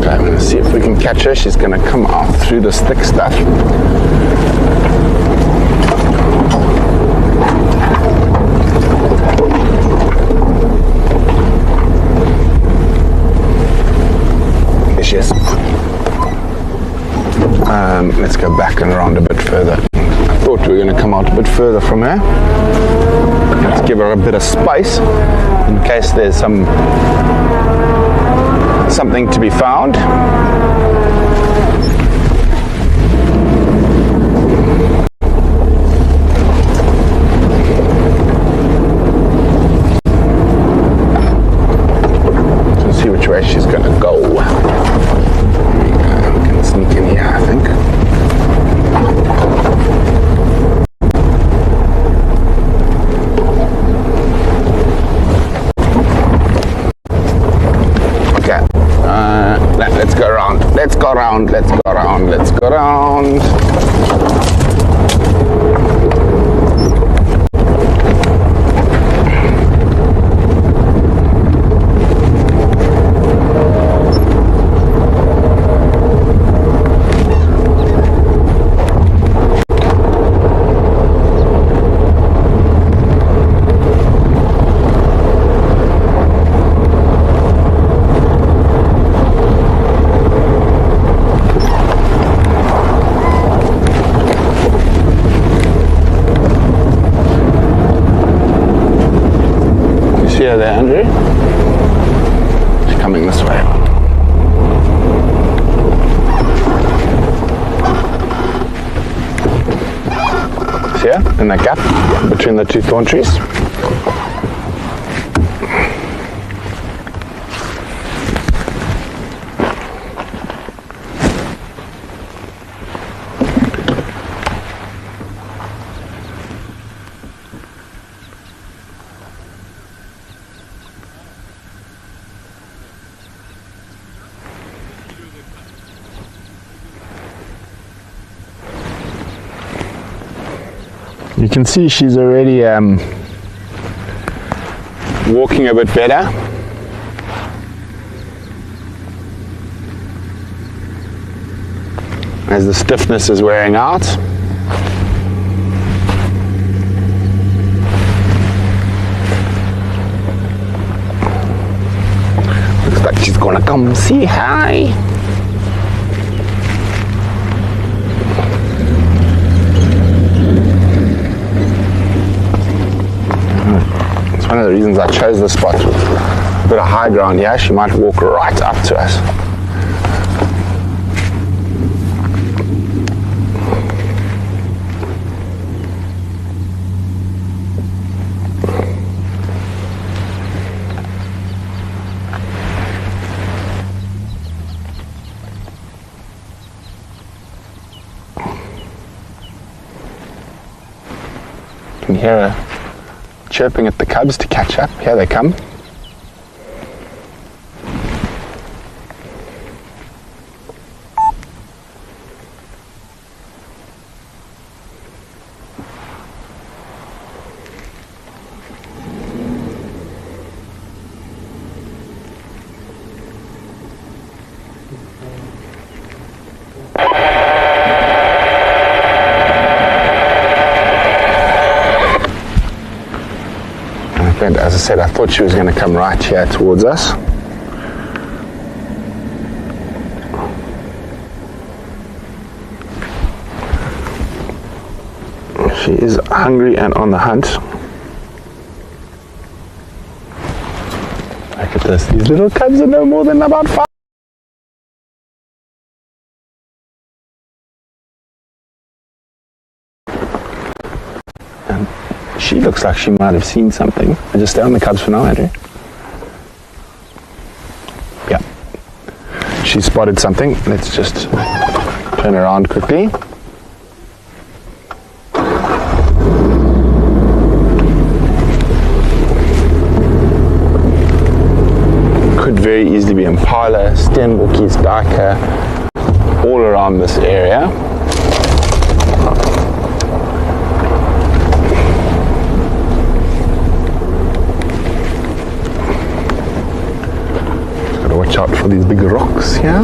S1: I'm going to see if we can catch her. She's going to come out through this thick stuff. There she is. Let's go back and around a bit further. I thought we were going to come out a bit further from her. Let's give her a bit of space in case there's something to be found. Let's see which way she's going to go. We can sneak in here, I think. Let's go around. Let's go around. Let's go around. Let's go around. here in the gap between the two thorn trees. You can see she's already walking a bit better. As the stiffness is wearing out. Looks like she's gonna come say hi. One of the reasons I chose this spot with a bit of high ground here. She might walk right up to us. You can hear her chirping at the cubs to catch up. Here they come. And as I said, I thought she was going to come right here towards us. She is hungry and on the hunt. Look at this. These little cubs are no more than about 5. She looks like she might have seen something. I just stay on the cubs for now, Andrew. Yeah. She spotted something. Let's just turn around quickly. Could very easily be impala, steenbokkies, duiker, all around this area. Watch out for these big rocks here.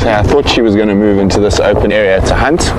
S1: So I thought she was going to move into this open area to hunt.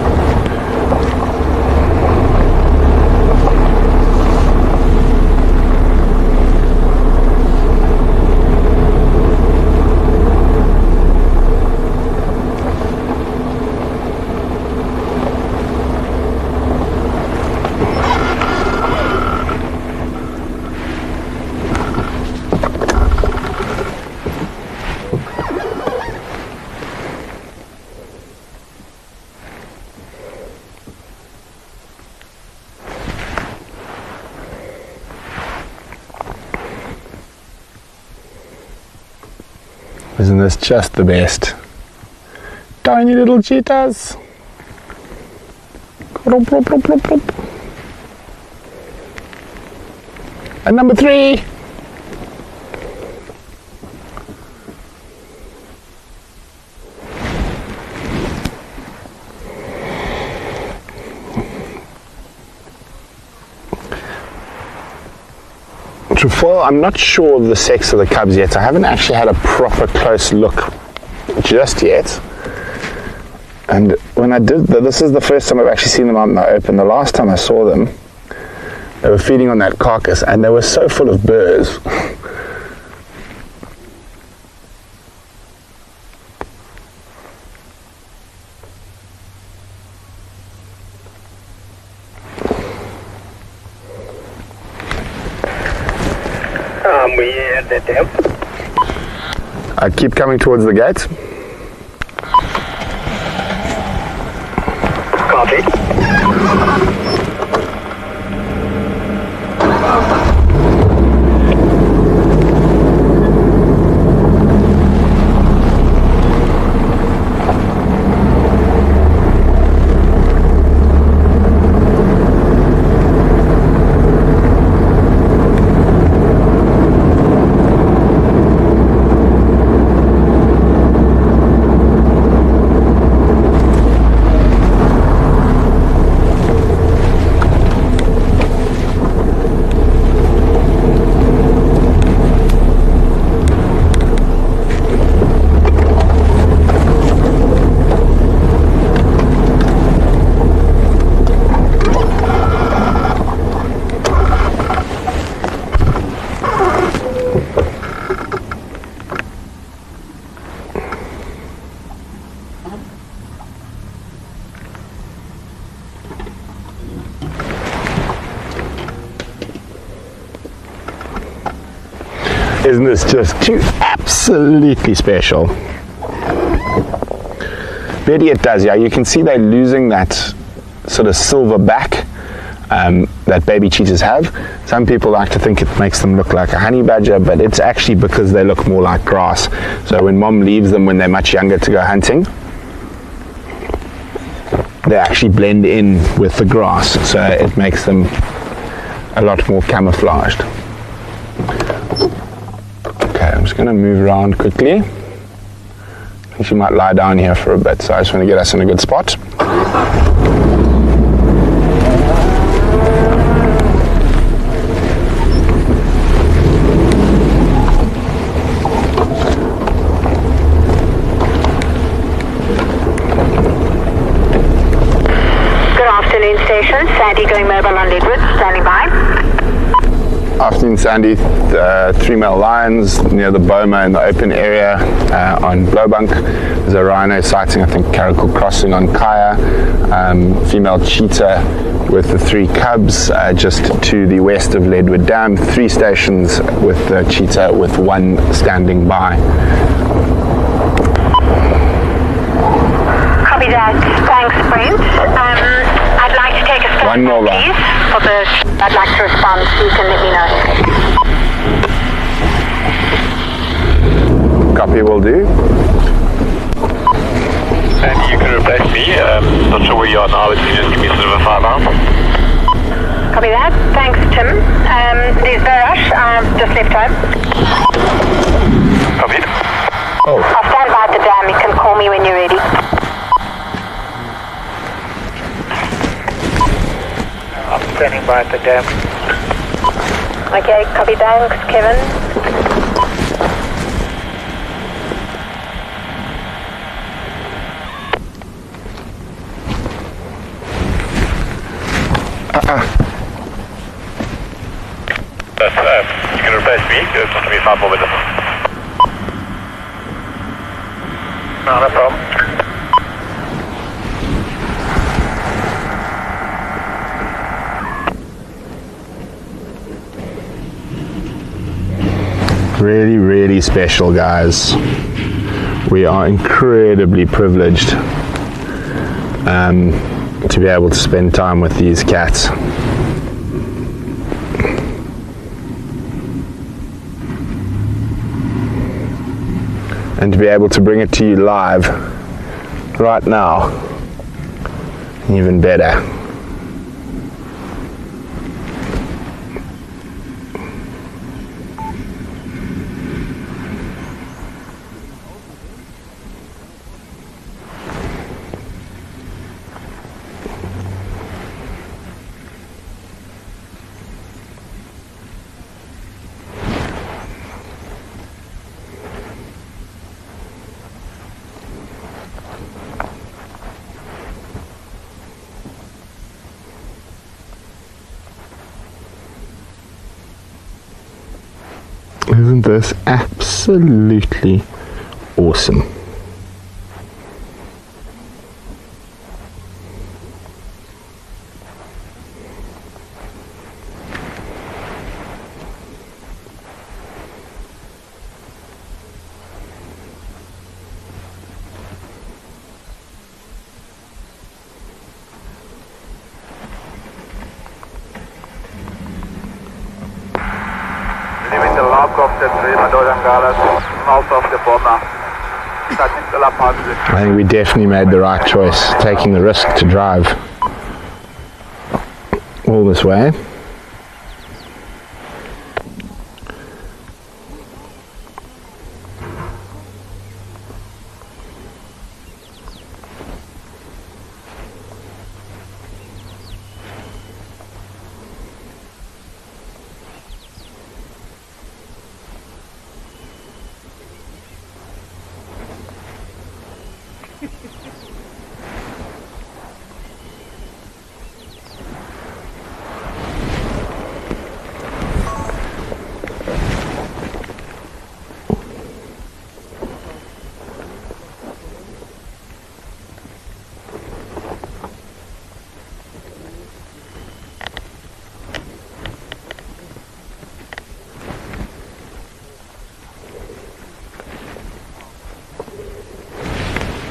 S1: Isn't this just the best? Tiny little cheetahs. And number 3. Well, I'm not sure of the sex of the cubs yet. I haven't actually had a proper close look just yet. And when I did, this is the first time I've actually seen them out in the open. The last time I saw them, they were feeding on that carcass and they were so full of burrs.
S4: We at the dam.
S1: I keep coming towards the gate.
S4: Copy.
S1: Isn't this just too absolutely special? Betty, it does, yeah. You can see they're losing that sort of silver back that baby cheetahs have. Some people like to think it makes them look like a honey badger, but it's actually because they look more like grass. So when mom leaves them when they're much younger to go hunting, they actually blend in with the grass, so it makes them a lot more camouflaged. Okay, I'm just going to move around quickly. I think she might lie down here for a bit, so I just want to get us in a good spot.
S5: Good afternoon, station. Sandy going mobile on Leadwood, standing by.
S1: Afternoon, Sandy. 3 male lions near the boma in the open area on Blowbunk. There's a rhino sighting, I think, Caracal Crossing on Kaya. Female cheetah with the 3 cubs just to the west of Leadwood Dam. 3 stations with the cheetah with 1 standing by.
S5: Copy that. Thanks, Brent. I'd like to take a stand,
S1: 1 more line.
S5: please, for the... I'd like to respond, so you can let me know.
S1: Copy, will do.
S3: And you can replace me. Not sure where you are now, but you can just give me sort of a 5 out.
S5: Copy that. Thanks, Tim. There's no rush. I've just left home.
S3: Copied.
S1: Oh,
S5: I'll stand by at the dam. You can call me when you're ready.
S4: I'm standing by at the dam.
S5: Okay, copy. Thanks, Kevin.
S3: You can replace me. Just give me 5 more minutes.
S4: No problem.
S1: really, really special, guys. We are incredibly privileged to be able to spend time with these cats. And to be able to bring it to you live right now, even better. Isn't this absolutely awesome?
S3: Helicopter 3, Madoda and Gareth, mouth of the bomber.
S1: I think we definitely made the right choice, taking the risk to drive all this way.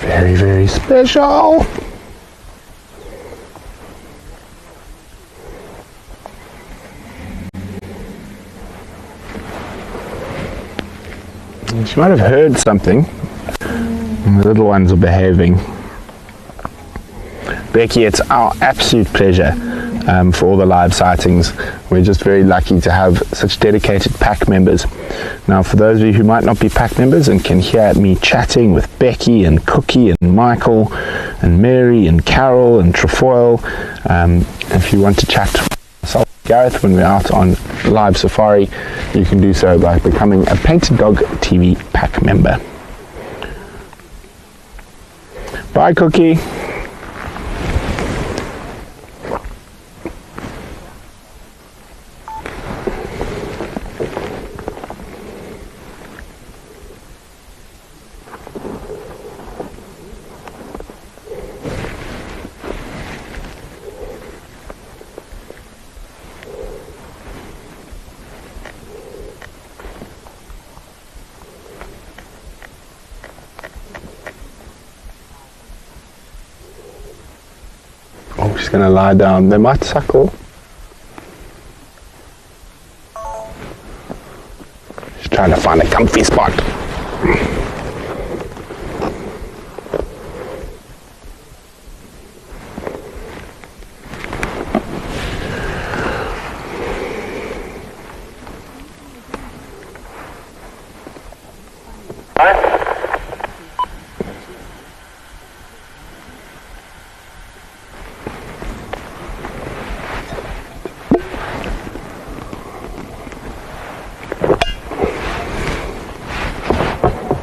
S1: Very, very special. She might have heard something. The little ones are behaving. Becky, it's our absolute pleasure for all the live sightings. We're just very lucky to have such dedicated pack members. Now, for those of you who might not be pack members and can hear me chatting with Becky and Cookie and Michael and Mary and Carol and Trefoil, if you want to chat with Gareth when we're out on live safari, you can do so by becoming a Painted Dog TV pack member. Bye, Cookie. Oh, she's going to lie down. They might suckle. She's trying to find a comfy spot.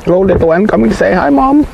S1: Hello, little one, coming to say hi, Mom.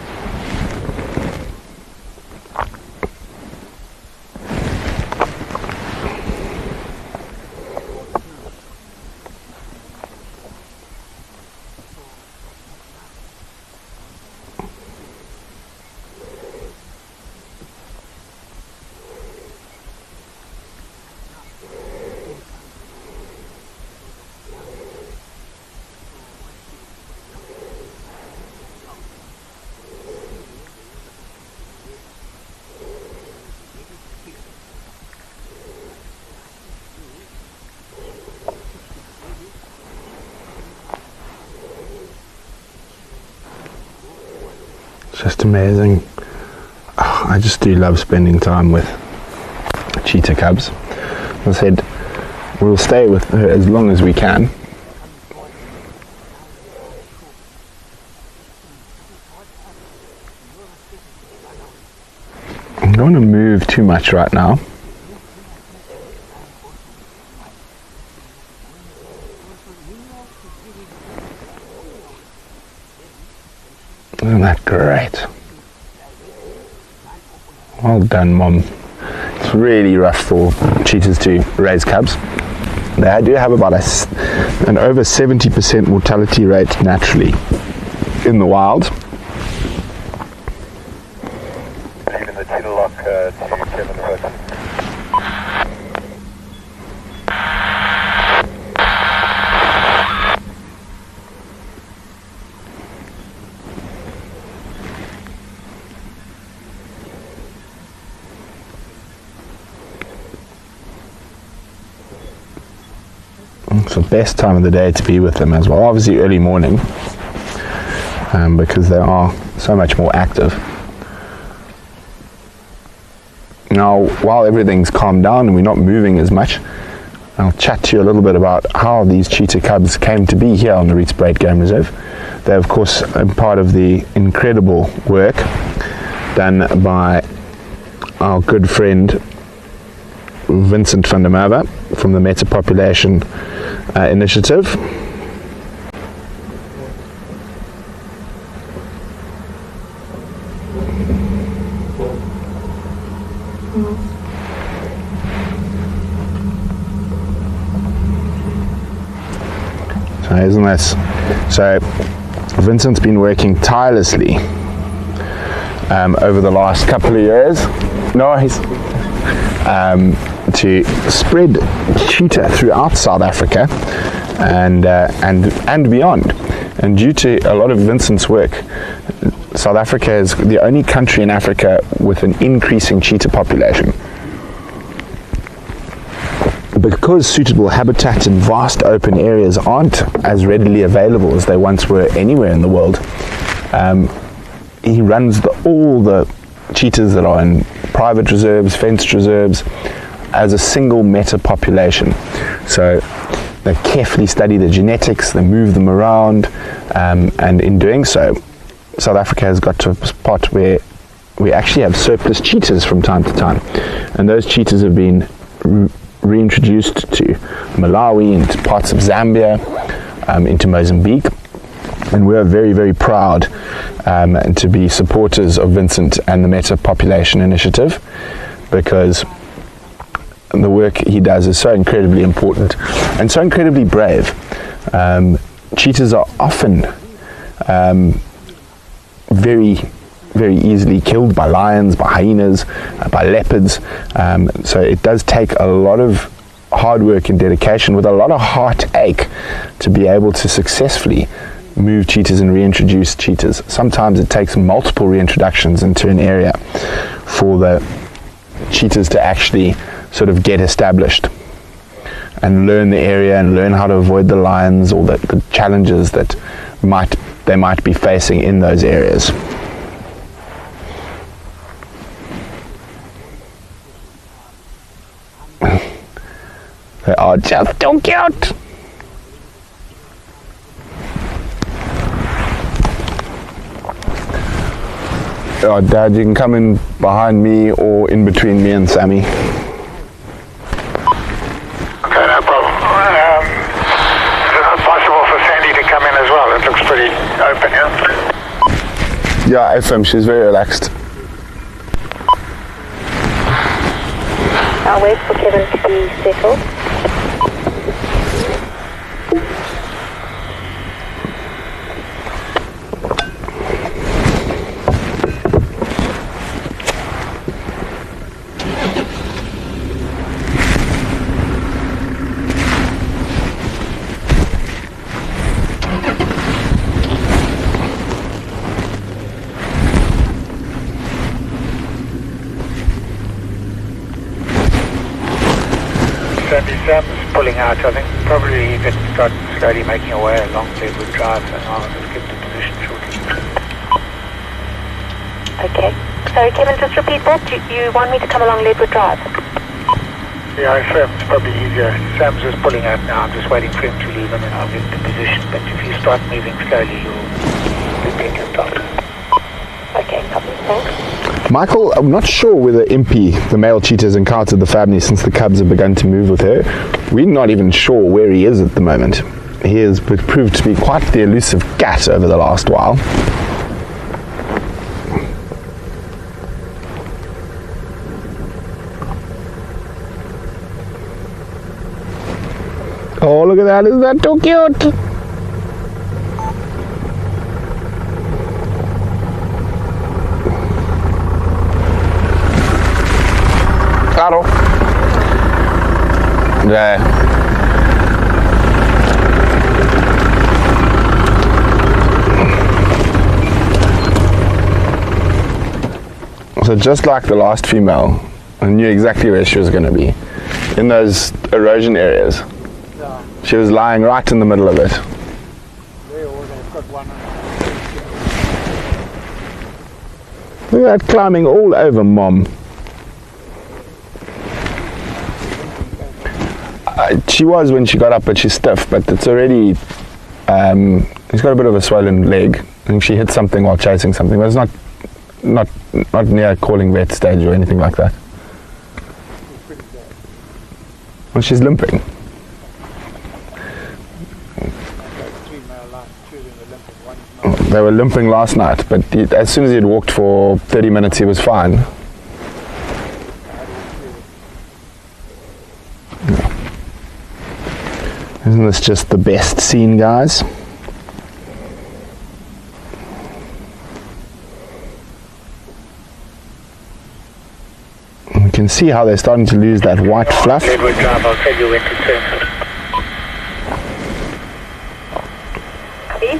S1: Just amazing. Oh, I just do love spending time with cheetah cubs. As I said, we'll stay with her as long as we can. I don't want to move too much right now. Isn't that great? Well done, Mom. It's really rough for cheetahs to raise cubs. They do have about an over 70% mortality rate naturally in the wild.
S3: Even the cheetah lock to Kevin Hood.
S1: It's the best time of the day to be with them as well. Obviously early morning, because they are so much more active. Now, while everything's calmed down and we're not moving as much, I'll chat to you a little bit about how these cheetah cubs came to be here on the Rietspruit Game Reserve. They're of course part of the incredible work done by our good friend Vincent van der Merwe from the Meta Population Initiative. So isn't this? So Vincent's been working tirelessly over the last couple of years. To spread cheetah throughout South Africa and beyond. And due to a lot of Vincent's work, South Africa is the only country in Africa with an increasing cheetah population. Because suitable habitat in vast open areas aren't as readily available as they once were anywhere in the world, he runs all the cheetahs that are in private reserves, fenced reserves, as a single meta population. So they carefully study the genetics, they move them around, and in doing so, South Africa has got to a spot where we actually have surplus cheetahs from time to time. And those cheetahs have been reintroduced to Malawi, into parts of Zambia, into Mozambique. And we are very, very proud to be supporters of Vincent and the Meta Population Initiative, because the work he does is so incredibly important and so incredibly brave. Cheetahs are often very, very easily killed by lions, by hyenas, by leopards. So it does take a lot of hard work and dedication with a lot of heartache to be able to successfully move cheetahs and reintroduce cheetahs. Sometimes it takes multiple reintroductions into an area for the cheetahs to actually sort of get established and learn the area and learn how to avoid the lions or the challenges that they might be facing in those areas. They are just too cute. Oh, Dad, you can come in behind me or in between me and Sammy.
S3: Okay, no problem. Is it possible for Sandy to come in as well? It looks pretty open, yeah?
S1: Yeah, FM, she's very relaxed.
S5: I'll wait for Kevin to be settled.
S3: Sam's pulling out. I think probably you can start slowly making your way along Lowveld Drive, and I'll just get the position shortly.
S5: Okay. Sorry, Kevin, just repeat that. You want me to come along Lowveld Drive?
S3: Yeah, Sam's probably easier. Sam's just pulling out now. I'm just waiting for him to leave, and then I'll get the position. But if you start moving slowly, you'll get your start.
S5: Okay, copy. Thanks.
S1: Michael, I'm not sure whether Impy, the male cheetah, has encountered the family since the cubs have begun to move with her. We're not even sure where he is at the moment. He has proved to be quite the elusive cat over the last while. Oh, look at that. Isn't that too cute? Claro. There. So just like the last female, I knew exactly where she was going to be. In those erosion areas. She was lying right in the middle of it.
S2: There, or they've got one on.
S1: Look at that climbing all over Mom. She was when she got up, but she's stiff. But it's already. He's got a bit of a swollen leg. I think she hit something while chasing something, but it's not near calling vet stage or anything like that. Well, she's limping. They were limping last night, but as soon as he had walked for 30 minutes, he was fine. Yeah. Isn't this just the best scene, guys? You can see how they're starting to lose that white fluff.
S4: Edward Drive, I'll tell you when to turn.
S5: Copy.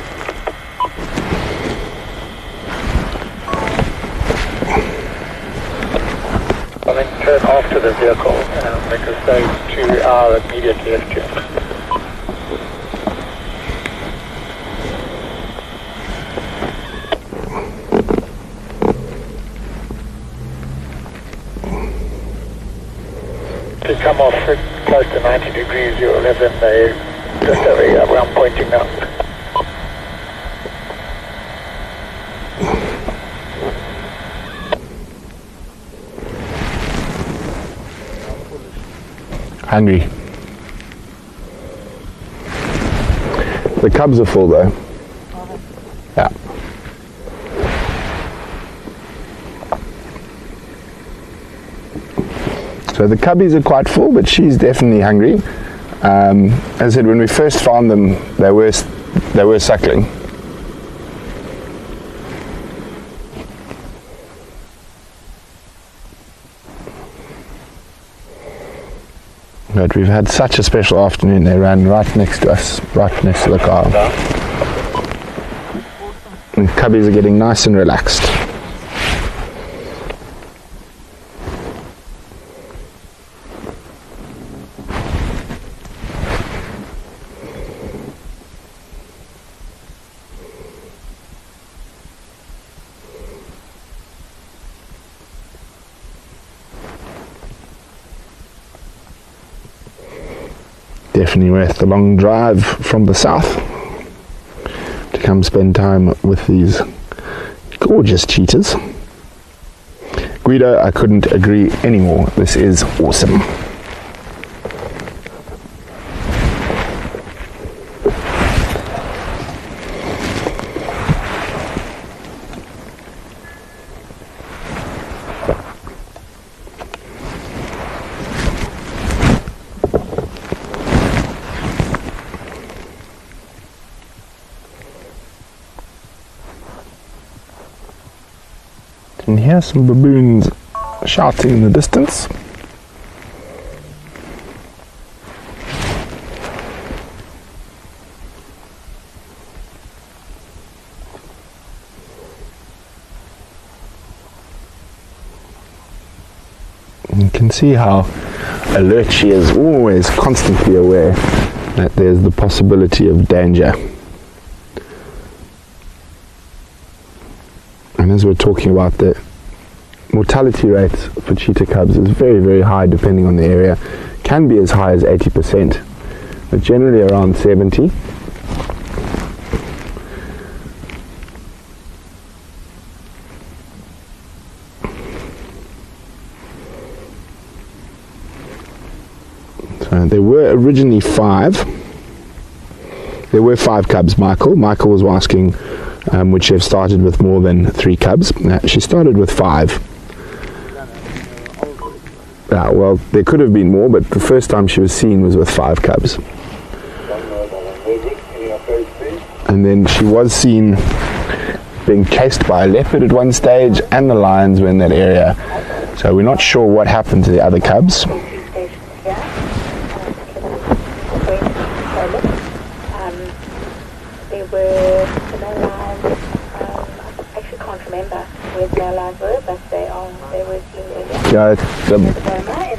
S4: I'll then turn off to the vehicle and make a save to our immediate left here. To come off close to 90 degrees, you'll have them just over I'm pointing now.
S1: Hungry. The cubs are full though. Yeah. So the cubbies are quite full, but she's definitely hungry. As I said, when we first found them, they were suckling. But we've had such a special afternoon. They ran right next to us, right next to the car. And cubbies are getting nice and relaxed. Definitely worth the long drive from the south to come spend time with these gorgeous cheetahs. Guido, I couldn't agree anymore. This is awesome. And hear some baboons shouting in the distance. And you can see how alert she is, always constantly aware that there's the possibility of danger. And as we're talking about, the mortality rate for cheetah cubs is very, very high depending on the area. Can be as high as 80%, but generally around 70. So there were originally 5. There were 5 cubs, Michael. Michael was asking would she have started with more than 3 cubs. She started with 5. Well, there could have been more, but the first time she was seen was with 5 cubs. And then she was seen being chased by a leopard at one stage, and the lions were in that area. So we're not sure what happened to the other cubs.
S5: There were the male lions, I actually can't remember where the male lions were, but they were seen earlier.
S1: Yeah,
S5: in the open area,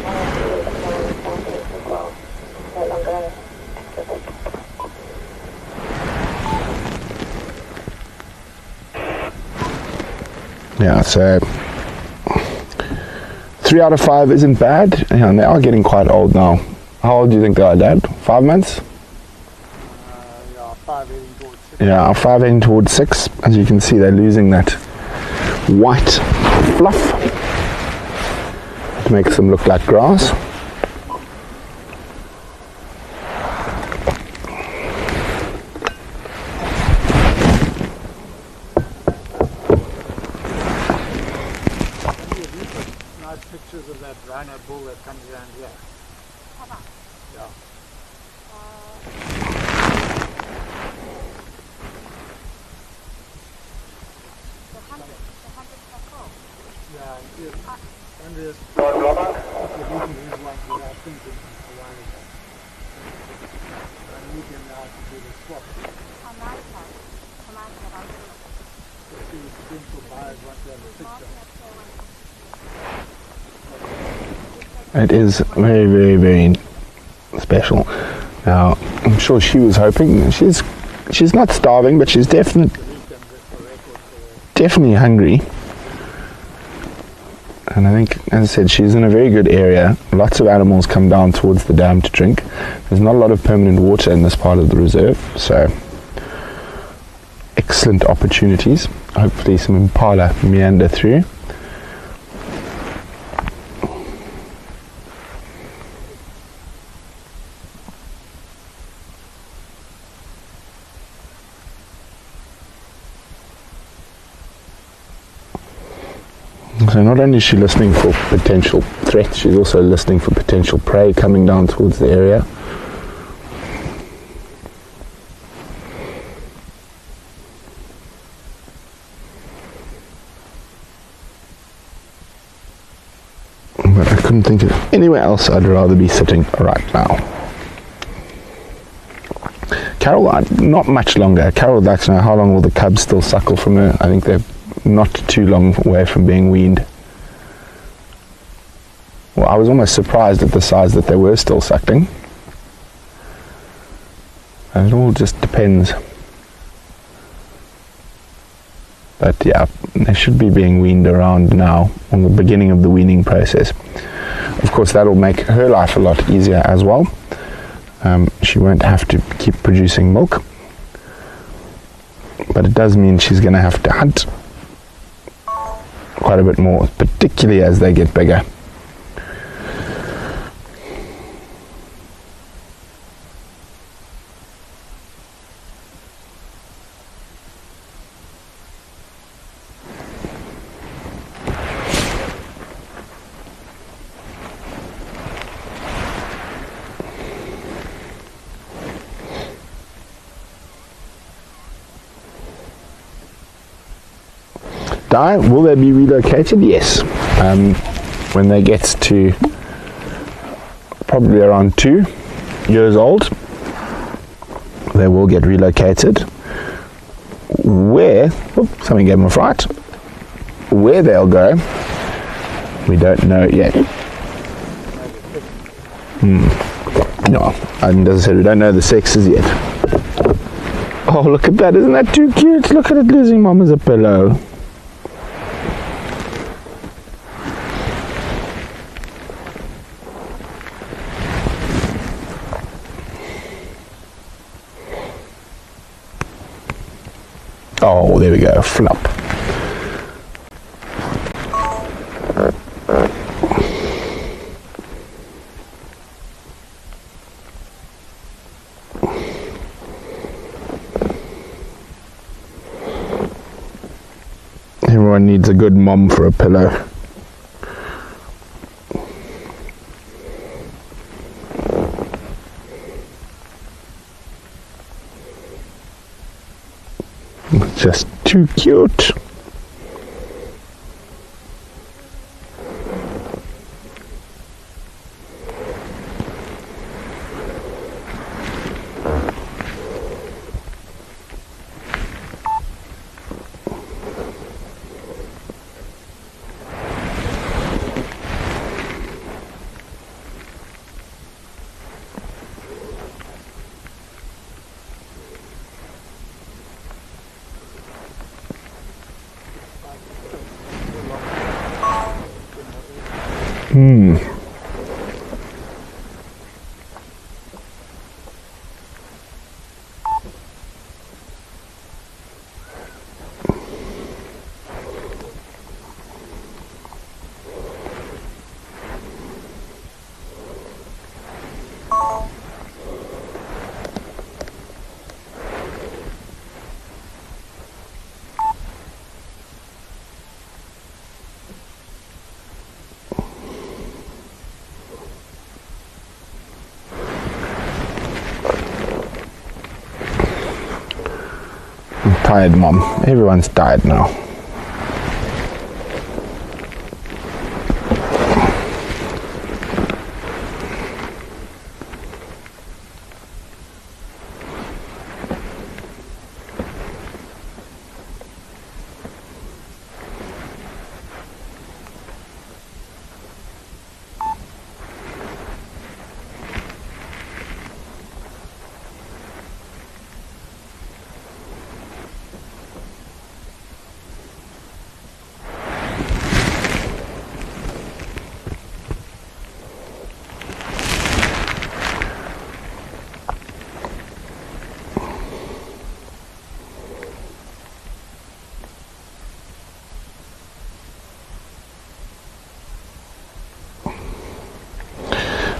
S5: and there was a male as well, along
S1: Yeah, so 3 out of 5 isn't bad. Yeah, and they are getting quite old now. How old do you think they are, Dad? 5 months?
S2: Yeah, 5 heading towards 6.
S1: Yeah, 5 heading towards 6. As you can see, they're losing that white fluff. It makes them look like grass.
S2: Nice pictures of that rhino bull that comes around here. Yeah. Yeah, and there's these ones without thinking a while ago. I need him now to do the swap. To see potential buyers want to have a picture.
S1: It is very, very, very special. Now, I'm sure she was hoping. She's not starving, but she's definitely hungry. And I think, as I said, she's in a very good area. Lots of animals come down towards the dam to drink. There's not a lot of permanent water in this part of the reserve, so excellent opportunities. Hopefully some impala meander through. So not only is she listening for potential threats, she's also listening for potential prey coming down towards the area. But I couldn't think of anywhere else I'd rather be sitting right now. Carol, not much longer. Carol would like to know how long will the cubs still suckle from her. I think they're not too long away from being weaned. Well, I was almost surprised at the size that they were still suckling. And it all just depends. But yeah, they should be being weaned around now, on the beginning of the weaning process. Of course, that'll make her life a lot easier as well. She won't have to keep producing milk. But it does mean she's going to have to hunt quite a bit more, particularly as they get bigger. Di, will they be relocated? Yes. When they get to probably around 2 years old, they will get relocated. Where, something gave them a fright. Where they'll go, we don't know yet. No, and as I said, we don't know the sexes yet. Oh, look at that, isn't that too cute? Look at it losing mom as a pillow. Oh, there we go, flop. Everyone needs a good mom for a pillow. Just too cute. Tired, Mom. Everyone's tired now.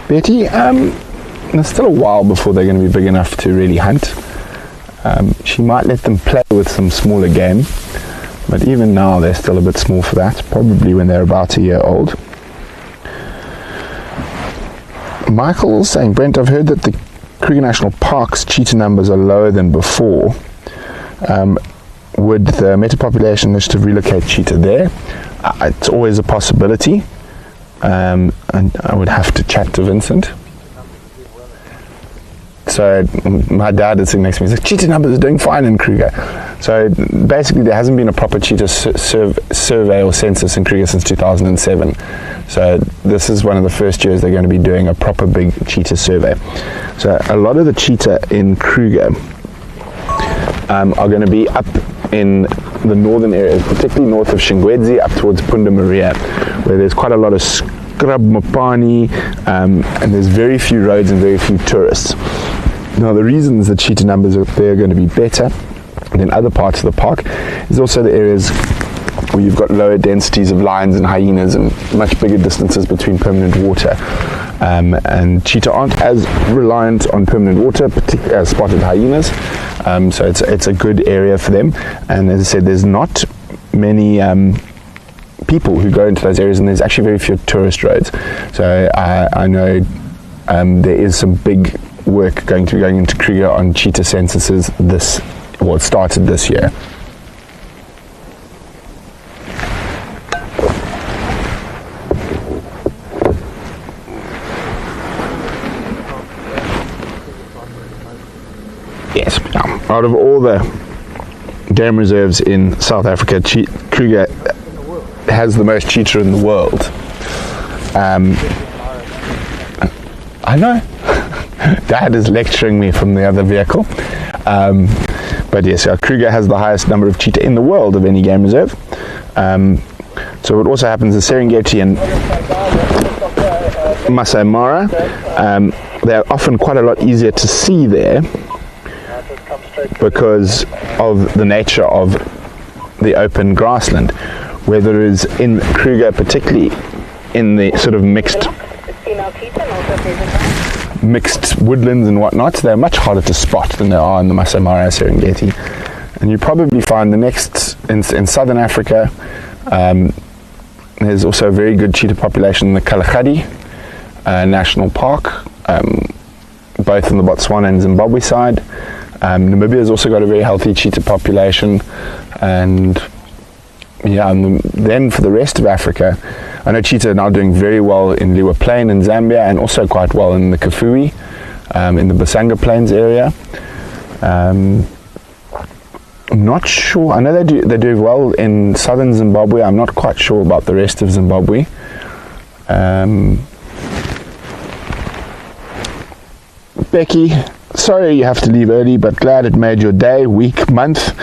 S1: Betty, there's still a while before they're going to be big enough to really hunt. She might let them play with some smaller game, but even now they're still a bit small for that, probably when they're about a year old. Michael's saying, Brent, I've heard that the Kruger National Park's cheetah numbers are lower than before. Would the Meta Population Initiative relocate cheetah there? It's always a possibility. And I would have to chat to Vincent. So my dad is sitting next to me. He's like, cheetah numbers are doing fine in Kruger. So basically there hasn't been a proper cheetah survey or census in Kruger since 2007. So this is one of the first years they're going to be doing a proper big cheetah survey. So a lot of the cheetah in Kruger are going to be up in the northern areas, particularly north of Shingwedzi, up towards Punda Maria, where there's quite a lot of scrub mopani, and there's very few roads and very few tourists. Now the reasons the cheetah numbers up there are going to be better than other parts of the park is also the areas where you've got lower densities of lions and hyenas and much bigger distances between permanent water. And cheetah aren't as reliant on permanent water, particularly as spotted hyenas. So it's a good area for them. And as I said, there's not many people who go into those areas, and there's actually very few tourist roads. So I know there is some big work going into Kruger on cheetah censuses it started this year. Yes, out of all the game reserves in South Africa, Kruger has the most cheetah in the world. I know. Dad is lecturing me from the other vehicle. But yes, Kruger has the highest number of cheetah in the world of any game reserve. So what also happens is Serengeti and Masai Mara, they're often quite a lot easier to see there because of the nature of the open grassland, whether it's in Kruger, particularly in the sort of mixed woodlands and whatnot. They're much harder to spot than they are in the Masai Mara Serengeti. And you probably find the next in southern Africa, there's also a very good cheetah population in the Kalahari National Park, both in the Botswana and Zimbabwe side. Namibia has also got a very healthy cheetah population, and then for the rest of Africa, I know cheetah are now doing very well in Liwa Plain in Zambia, and also quite well in the Kafue, in the Basanga Plains area. I'm not sure. I know they do well in southern Zimbabwe. I'm not quite sure about the rest of Zimbabwe. Becky, sorry you have to leave early, but glad it made your day, week, month.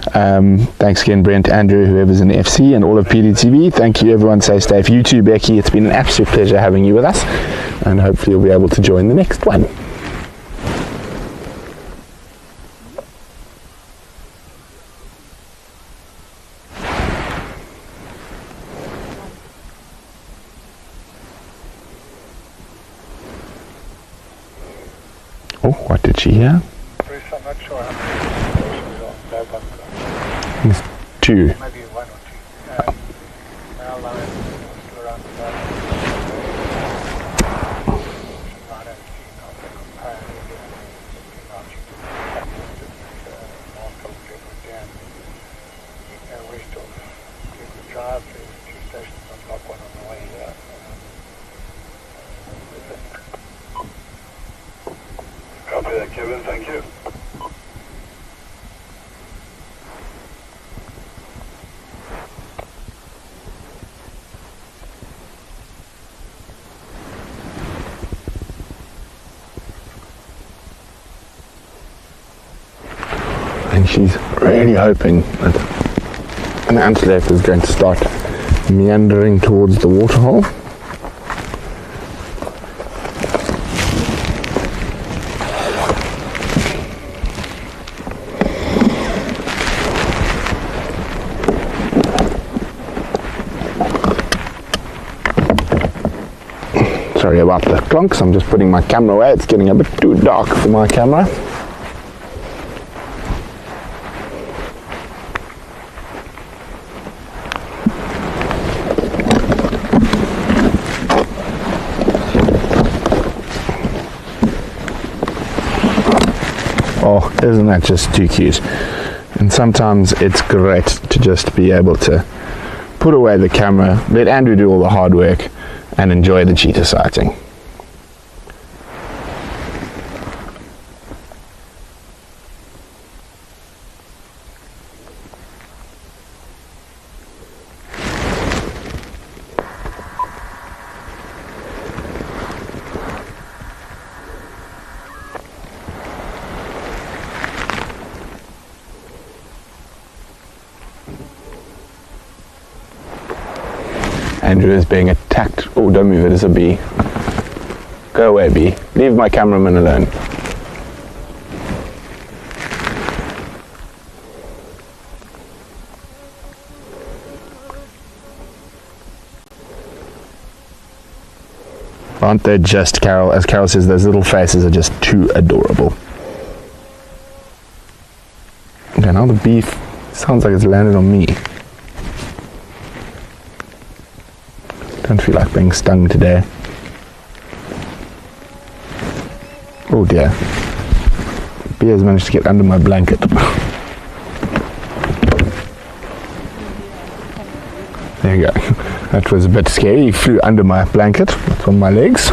S1: Thanks again, Brent, Andrew, whoever's in the FC, and all of PDTV. Thank you, everyone. Stay safe. You too, Becky. It's been an absolute pleasure having you with us, and hopefully you'll be able to join the next one. Oh, what did she hear?
S4: Bruce, I'm not sure how many horses on Lowveld.
S1: It's 2.
S4: Maybe 1 or 2. Now line still around the back. I don't see nothing comparing Markham Clifford down west of Clifford Drive. There's 2 stations on block 1 on the way here. Copy that, Kevin. Thank you.
S1: And she's really hoping that an antelope is going to start meandering towards the waterhole. Sorry about the clunks, I'm just putting my camera away. It's getting a bit too dark for my camera. Oh, isn't that just too cute? And sometimes it's great to just be able to put away the camera, let Andrew do all the hard work, and enjoy the cheetah sighting. Andrew is being attacked. Oh, don't move, it is a bee. Go away, bee. Leave my cameraman alone. Aren't they just, Carol, as Carol says, those little faces are just too adorable. Okay, now the bee sounds like it's landed on me. Don't feel like being stung today. Oh dear. Bee has managed to get under my blanket. There you go. That was a bit scary. He flew under my blanket from my legs.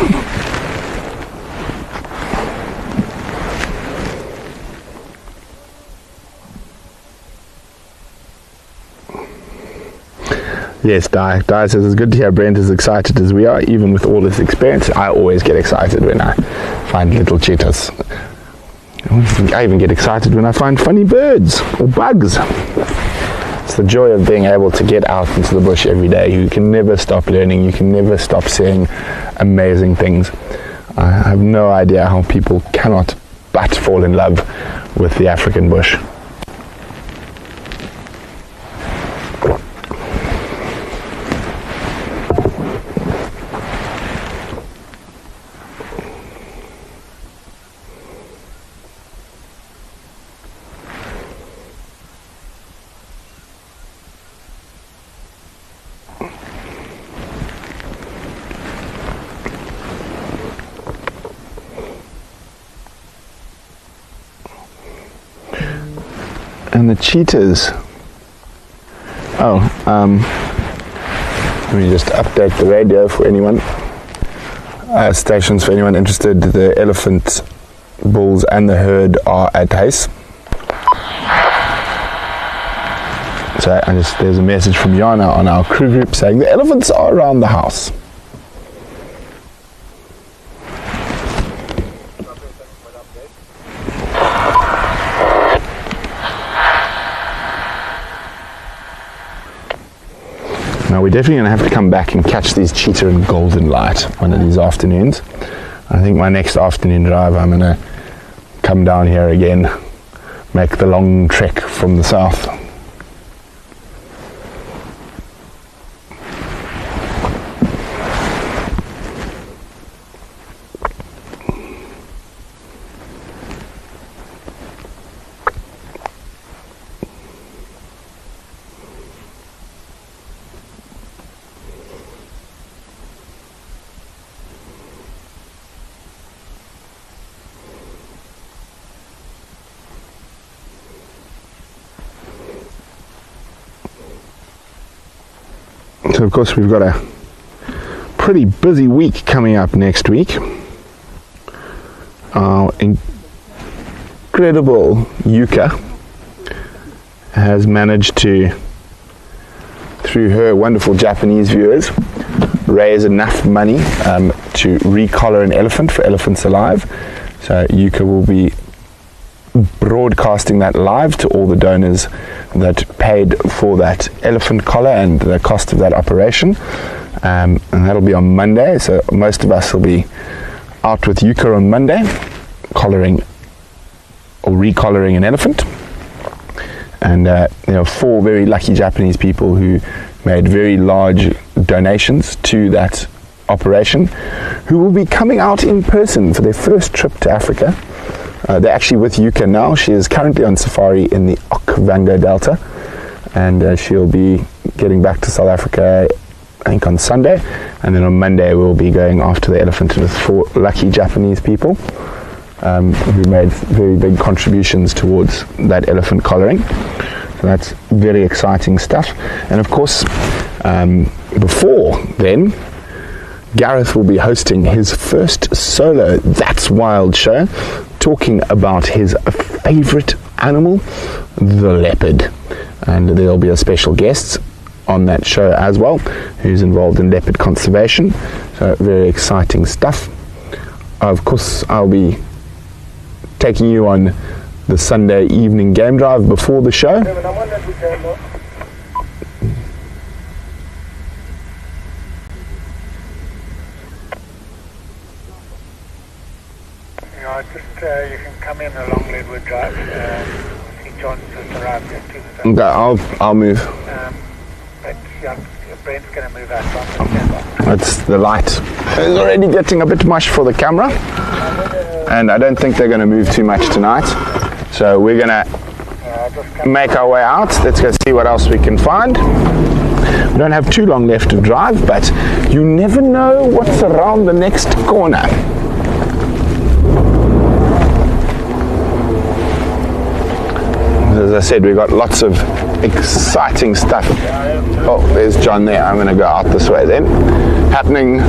S1: Yes, Di says it's good to hear Brent as excited as we are, even with all this experience. I always get excited when I find little cheetahs. I even get excited when I find funny birds or bugs. It's the joy of being able to get out into the bush every day. You can never stop learning. You can never stop seeing amazing things. I have no idea how people cannot but fall in love with the African bush. And the cheetahs. Let me just update the radio for anyone. Stations for anyone interested. The elephant, bulls, and the herd are at Hace. So there's a message from Yana on our crew group saying the elephants are around the house. Now we're definitely going to have to come back and catch these cheetah in golden light one of these afternoons. I think my next afternoon drive I'm going to come down here again, make the long trek from the south. So of course we've got a pretty busy week coming up next week. Our incredible Yuka has managed to, through her wonderful Japanese viewers, raise enough money to recollar an elephant for Elephants Alive. So Yuka will be broadcasting that live to all the donors that paid for that elephant collar and the cost of that operation, and that'll be on Monday. So most of us will be out with Yuka on Monday, collaring or recollaring an elephant. And 4 very lucky Japanese people who made very large donations to that operation, who will be coming out in person for their first trip to Africa. They're actually with Yuka now. She is currently on safari in the Okavango Delta, and she'll be getting back to South Africa, I think, on Sunday, and then on Monday we'll be going after the elephant with 4 lucky Japanese people who made very big contributions towards that elephant collaring. So that's very exciting stuff. And of course, before then, Gareth will be hosting his first solo That's Wild show, talking about his favorite animal, the leopard. And there'll be a special guest on that show as well, who's involved in leopard conservation. So very exciting stuff. Of course, I'll be taking you on the Sunday evening game drive before the show.
S4: You can come in along Lowveld Drive. See John's just arrived here too. So,
S1: Okay, I'll move.
S4: Brent's going to move out from the camera.
S1: That's the light. It's already getting a bit much for the camera, and I don't think they're going to move too much tonight. So we're going to make our way out. Let's go see what else we can find. We don't have too long left to drive, but you never know what's around the next corner. As I said, we've got lots of exciting stuff. Oh, there's John there. I'm going to go out this way then. Happening,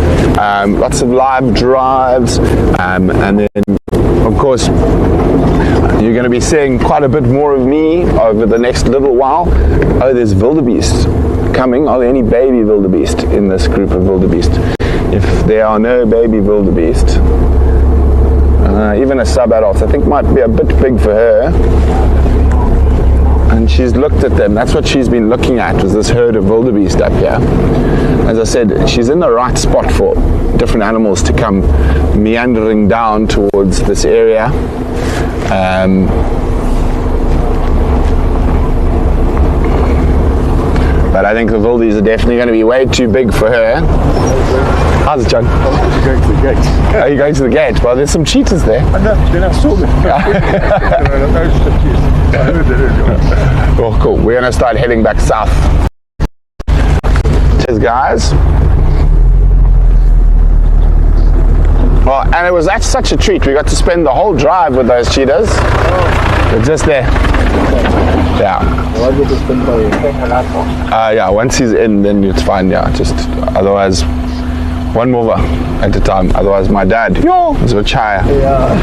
S1: lots of live drives, and then, of course, you're going to be seeing quite a bit more of me over the next little while. Oh, there's wildebeest coming. Are there any baby wildebeest in this group of wildebeest? If there are no baby wildebeest, even a sub-adult, I think might be a bit big for her. And she's looked at them. That's what she's been looking at, was this herd of wildebeest up here. As I said, she's in the right spot for different animals to come meandering down towards this area. But I think the wildies are definitely going to be way too big for her. How's it, John?
S4: I'm going to the gate.
S1: Are you going to the gate? Well, there's some cheetahs there.
S4: I know, then I saw them.
S1: Oh, cool. We're going to start heading back south. Cheers, guys. Well, and it was such a treat. We got to spend the whole drive with those cheetahs. They're just there. Yeah. Yeah, once he's in, then it's fine. Yeah, just otherwise, one mover at a time. Otherwise, my dad is a chaya.
S4: Yeah.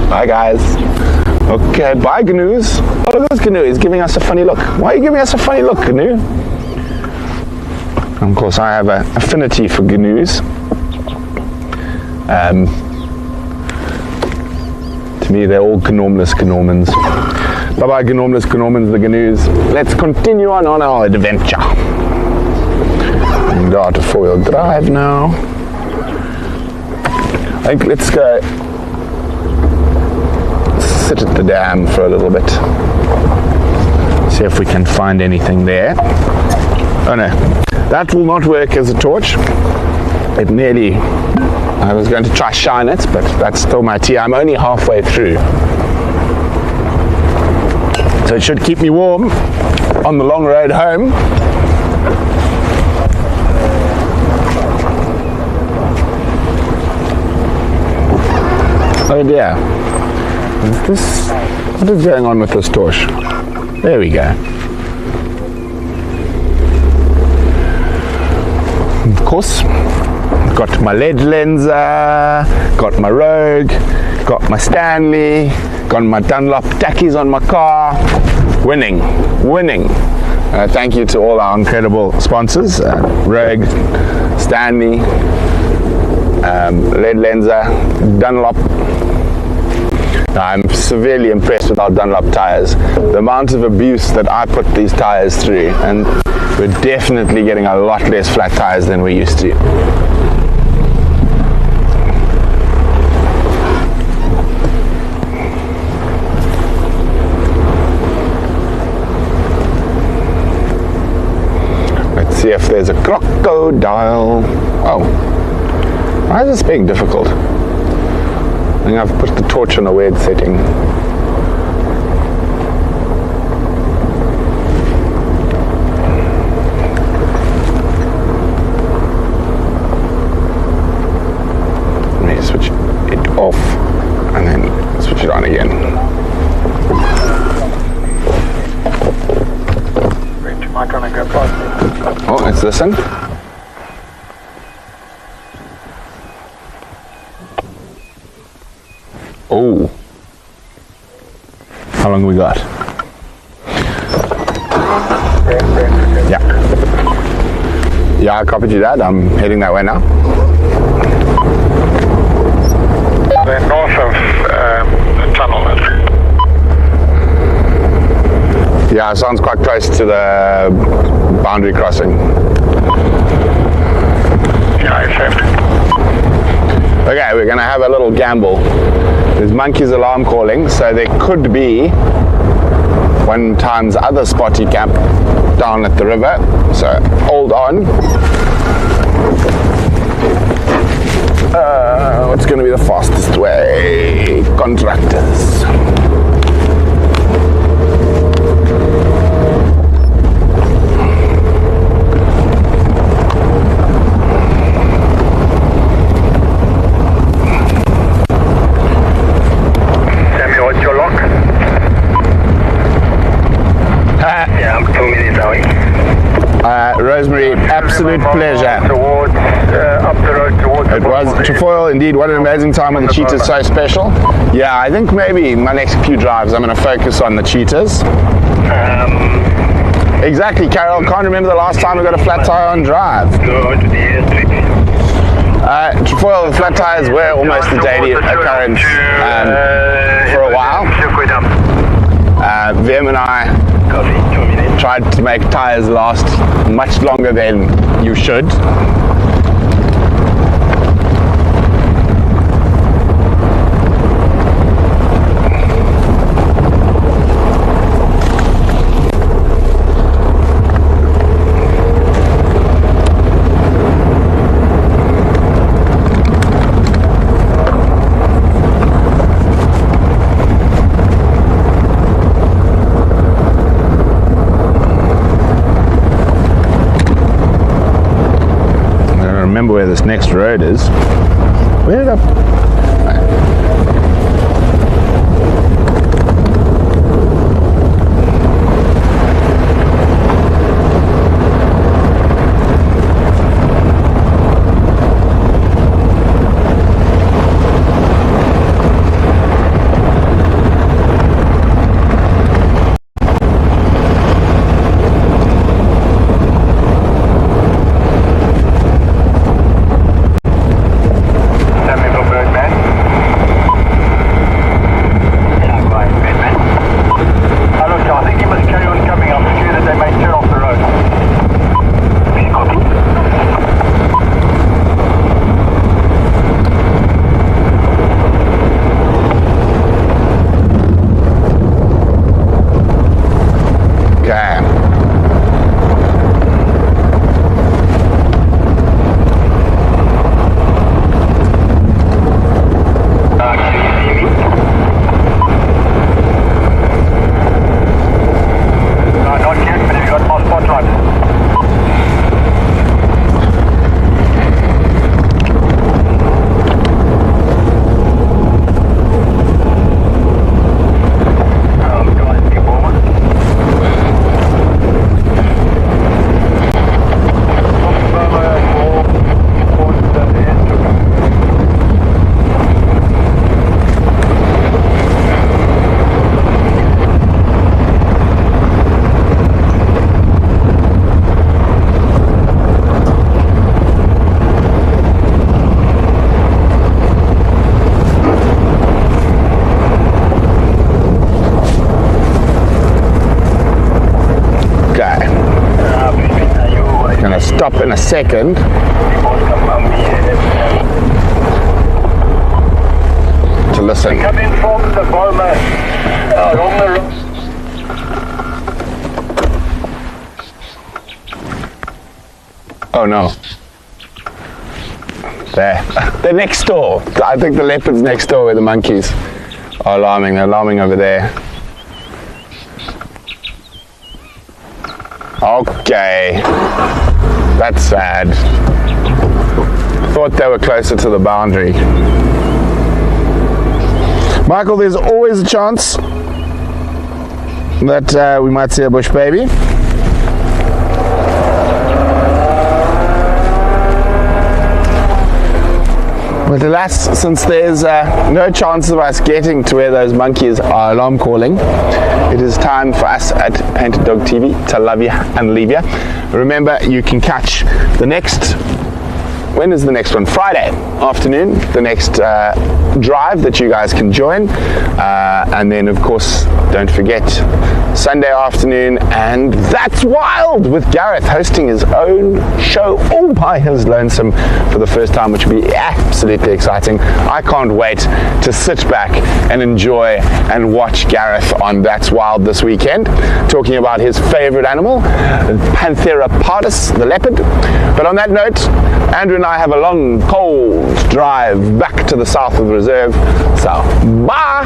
S1: Bye, guys. Okay, bye, Gnu's. Oh, look at this Gnu. He's giving us a funny look. Why are you giving us a funny look, Gnu? Of course, I have an affinity for Gnus. To me, they're all ginormous Gnormans. Bye-bye, Gnormless, Gnormans, the Gnoos. Let's continue on our adventure. Go out to four-wheel drive now. I think let's go sit at the dam for a little bit. See if we can find anything there. Oh no, that will not work as a torch. It nearly, I was going to try shine it, but that's still my tea. I'm only halfway through. So it should keep me warm on the long road home. Oh dear. What is going on with this torch? There we go. Of course, got my lead lenser, got my Rogue, got my Stanley, got my Dunlop tackies on my car. Winning. Thank you to all our incredible sponsors, Rogue, Stanley, lead lenser, Dunlop. I'm severely impressed with our Dunlop tires. The amount of abuse that I put these tires through, and we're definitely getting a lot less flat tires than we used to. Let's see if there's a crocodile. Oh, why is this being difficult? I think I've put the torch on a weird setting. Let me switch it off and then switch it on again.
S4: Am I gonna go past?
S1: Oh, let's listen. Oh, how long we got? Yeah, I copied you that. I'm heading that way now.
S4: They're north of the tunnel.
S1: Yeah, it sounds quite close to the boundary crossing.
S4: Yeah, it's left.
S1: Okay, we're gonna have a little gamble. There's monkeys alarm calling, so there could be one time's other spotty camp down at the river. So hold on. What's gonna be the fastest way? Contractors. Rosemary, absolute pleasure.
S4: Towards, up the road towards
S1: it was Trefoil, indeed. What an amazing time when the cheetah's so special. Yeah, I think maybe my next few drives I'm going to focus on the cheetahs. Exactly, Carol. Can't remember the last time we got a flat tire on drive.
S3: Go to the airstrip.
S1: Trefoil, the flat tires were almost a daily occurrence for a while. Vim and I tried to make tires last much longer than you should. Remember where this next road is. Where did I... stop in a second. To listen.
S4: Coming from the boma along the road.
S1: Oh no. There. They're next door. I think the leopard's next door where the monkeys are alarming. They're alarming over there. Okay. That's sad. Thought they were closer to the boundary. Michael, there's always a chance that we might see a bush baby. But alas, since there's no chance of us getting to where those monkeys are alarm calling, it is time for us at Painted Dog TV to love you and leave you. Remember, you can catch the next, when is the next one? Friday afternoon, the next drive that you guys can join. And then, of course, don't forget, Sunday afternoon, and That's Wild with Gareth hosting his own show all by his lonesome for the first time, which will be absolutely exciting. I can't wait to sit back and enjoy and watch Gareth on That's Wild this weekend, talking about his favorite animal, Panthera pardus, the leopard. But on that note, Andrew and I have a long, cold drive back to the south of the reserve. So, bye!